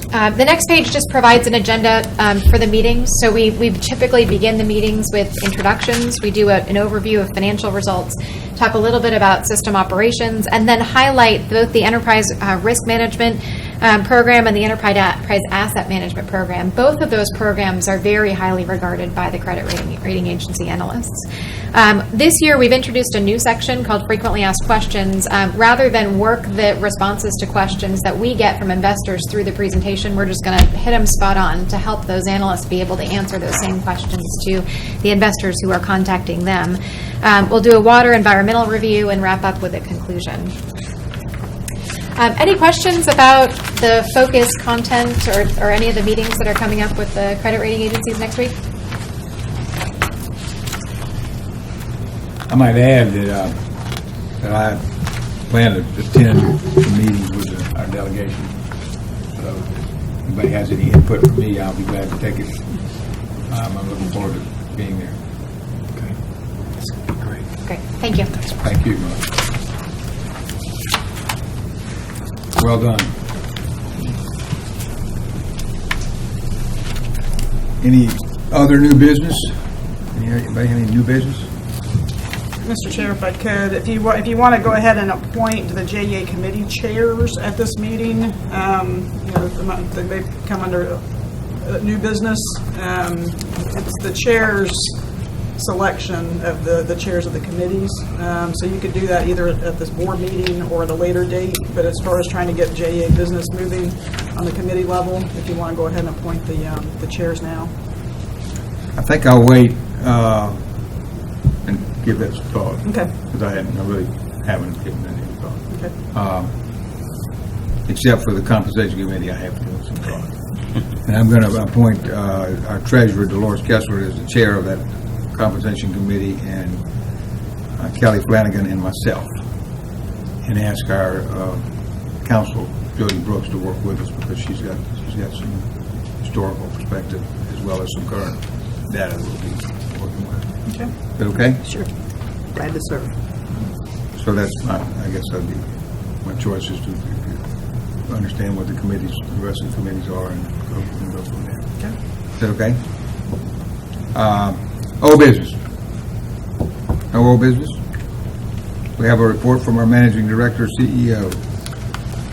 The next page just provides an agenda for the meetings. So we typically begin the meetings with introductions. We do an overview of financial results, talk a little bit about system operations, and then highlight both the enterprise risk management program and the enterprise asset management program. Both of those programs are very highly regarded by the credit rating agency analysts. This year, we've introduced a new section called Frequently Asked Questions. Rather than work the responses to questions that we get from investors through the presentation, we're just going to hit them spot on to help those analysts be able to answer those same questions to the investors who are contacting them. We'll do a water environmental review and wrap up with a conclusion. Any questions about the focus, content, or any of the meetings that are coming up with the credit rating agencies next week? I might add that I plan to attend the meetings with our delegation. So if anybody has any input from me, I'll be glad to take it. I'm looking forward to being there. Okay. That's going to be great. Great. Thank you. Thank you. Well done. Any other new business? Anybody have any new business? Mr. Chair, if I could, if you want to go ahead and appoint the JEA committee chairs at this meeting, they come under new business. It's the chair's selection of the chairs of the committees. So you could do that either at this board meeting or at a later date. But as far as trying to get JEA business moving on the committee level, if you want to go ahead and appoint the chairs now. I think I'll wait and give that some thought. Okay. Because I really haven't given that any thought. Okay. Except for the compensation committee, I have to give it some thought. And I'm going to appoint our treasurer, Dolores Kessler, as the chair of that compensation committee, and Kelly Flanagan and myself, and ask our counsel, Jody Brooks, to work with us because she's got some historical perspective as well as some current data we'll be working with. Okay. Is that okay? Sure. Glad to serve. So that's I guess that'd be my choice, is to understand what the rest of the committees are and go from there. Okay. Is that okay? Old business. No old business? We have a report from our managing director, CEO.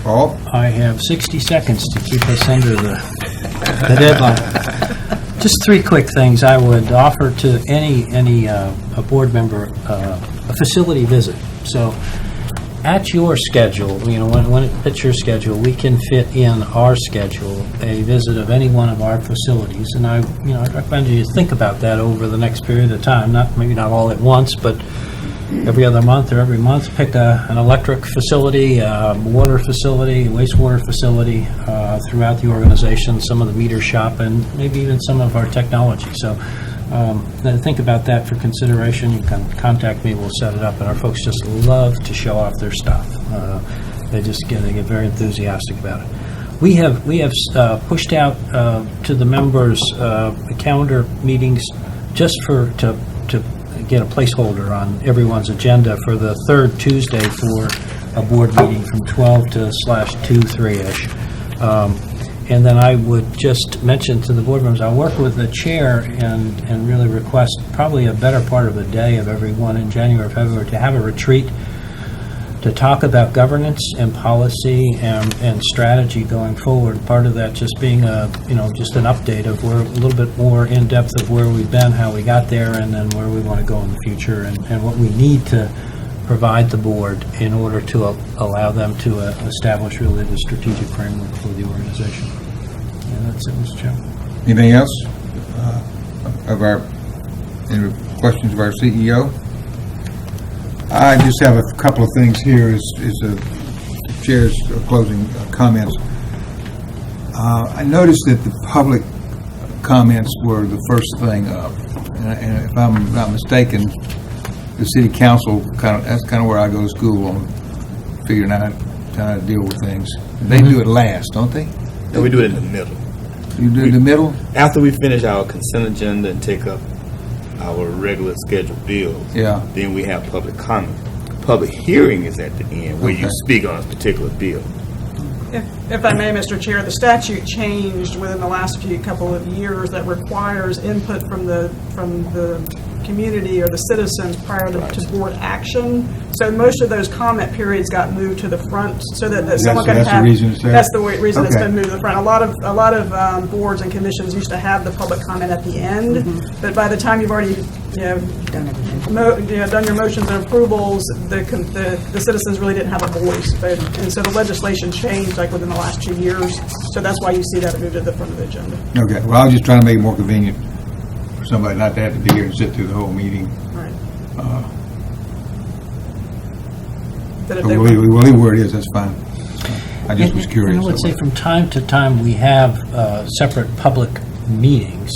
Paul? I have 60 seconds to keep us under the deadline. Just three quick things. I would offer to any a board member a facility visit. So at your schedule, when it fits your schedule, we can fit in our schedule a visit of any one of our facilities. And I recommend you think about that over the next period of time. Maybe not all at once, but every other month or every month, pick an electric facility, water facility, wastewater facility throughout the organization, some of the meter shop, and maybe even some of our technology. So Think about that for consideration. You can contact me, we'll set it up, and our folks just love to show off their stuff. They get very enthusiastic about it. We have pushed out to the members calendar meetings just to get a placeholder on everyone's agenda for the third Tuesday for a board meeting from 12 to /2, 3-ish. And then I would just mention to the board members, I'll work with the chair and really request probably a better part of a day of every one in January or February to have a retreat to talk about governance and policy and strategy going forward. Part of that just being just an update of where a little bit more in depth of where we've been, how we got there, and then where we want to go in the future, and what we need to provide the board in order to allow them to establish really the strategic framework for the organization. And that's it, Mr. Chairman. Anything else? Any questions of our CEO? I just have a couple of things here as the chair's closing comments. I noticed that the public comments were the first thing up. And if I'm not mistaken, the city council, that's kind of where I go to school on figuring out how to deal with things. They do it last, don't they? No, we do it in the middle. You do it in the middle? After we finish our consent agenda and take up our regular scheduled bills, then we have public comment. Public hearing is at the end where you speak on a particular bill. If I may, Mr. Chair, the statute changed within the last couple of years that requires input from the community or the citizens prior to board action. So most of those comment periods got moved to the front so that someone could have. That's the reason it's there? That's the reason it's been moved to the front. A lot of boards and commissions used to have the public comment at the end, but by the time you've already done your motions and approvals, the citizens really didn't have a voice. And so the legislation changed like within the last 2 years. So that's why you see that it moved to the front of the agenda. Okay. Well, I was just trying to make it more convenient for somebody not to have to be here and sit through the whole meeting. Right. We'll leave where it is. That's fine. I just was curious. And I would say from time to time we have separate public meetings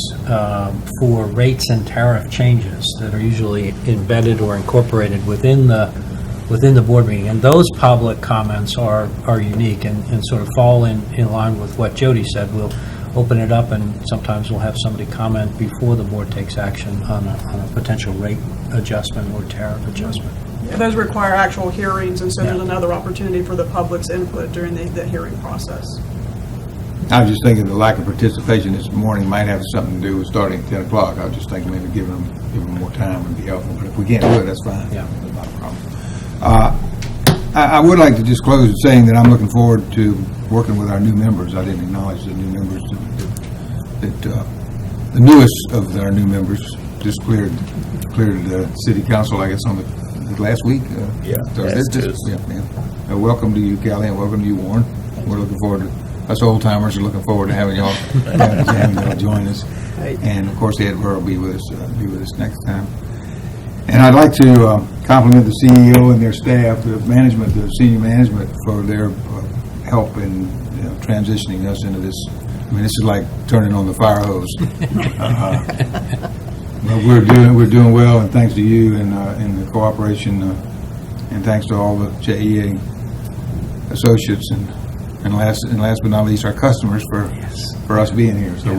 for rates and tariff changes that are usually embedded or incorporated within the board meeting, and those public comments are unique and sort of fall in line with what Jody said. We'll open it up, and sometimes we'll have somebody comment before the board takes action on a potential rate adjustment or tariff adjustment. Yeah, those require actual hearings, and so there's another opportunity for the public's input during the hearing process. I was just thinking the lack of participation this morning might have something to do with starting at 10 o'clock. I was just thinking maybe giving them more time would be helpful. But if we can't do it, that's fine. Yeah. That's not a problem. I would like to just close saying that I'm looking forward to working with our new members. I didn't acknowledge the new members. The newest of our new members just cleared the city council, I guess, on the last week. Welcome to you, Callie, and welcome to you, Warren. We're looking forward to. Us old timers are looking forward to having y'all join us, and of course Ed Burr will be with us next time. And I'd like to compliment the CEO and their staff, the senior management, for their help in transitioning us into this. I mean, this is like turning on the fire hose. But we're doing well, and thanks to you and the cooperation, and thanks to all the JEA associates and last but not least, our customers for us being here. So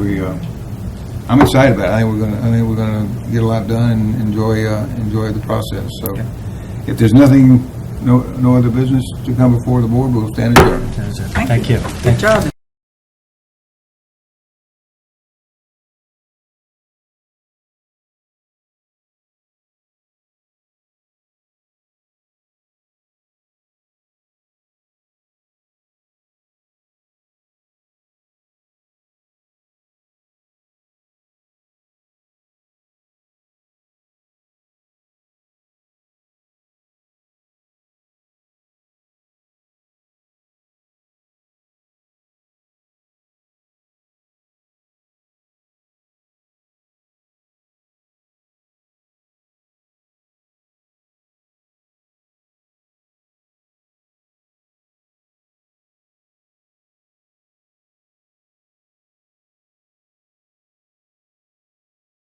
I'm excited about it. I think we're gonna get a lot done and enjoy the process. So, if there's no other business to come before the board, we'll stand adjourned. Thank you. Good job.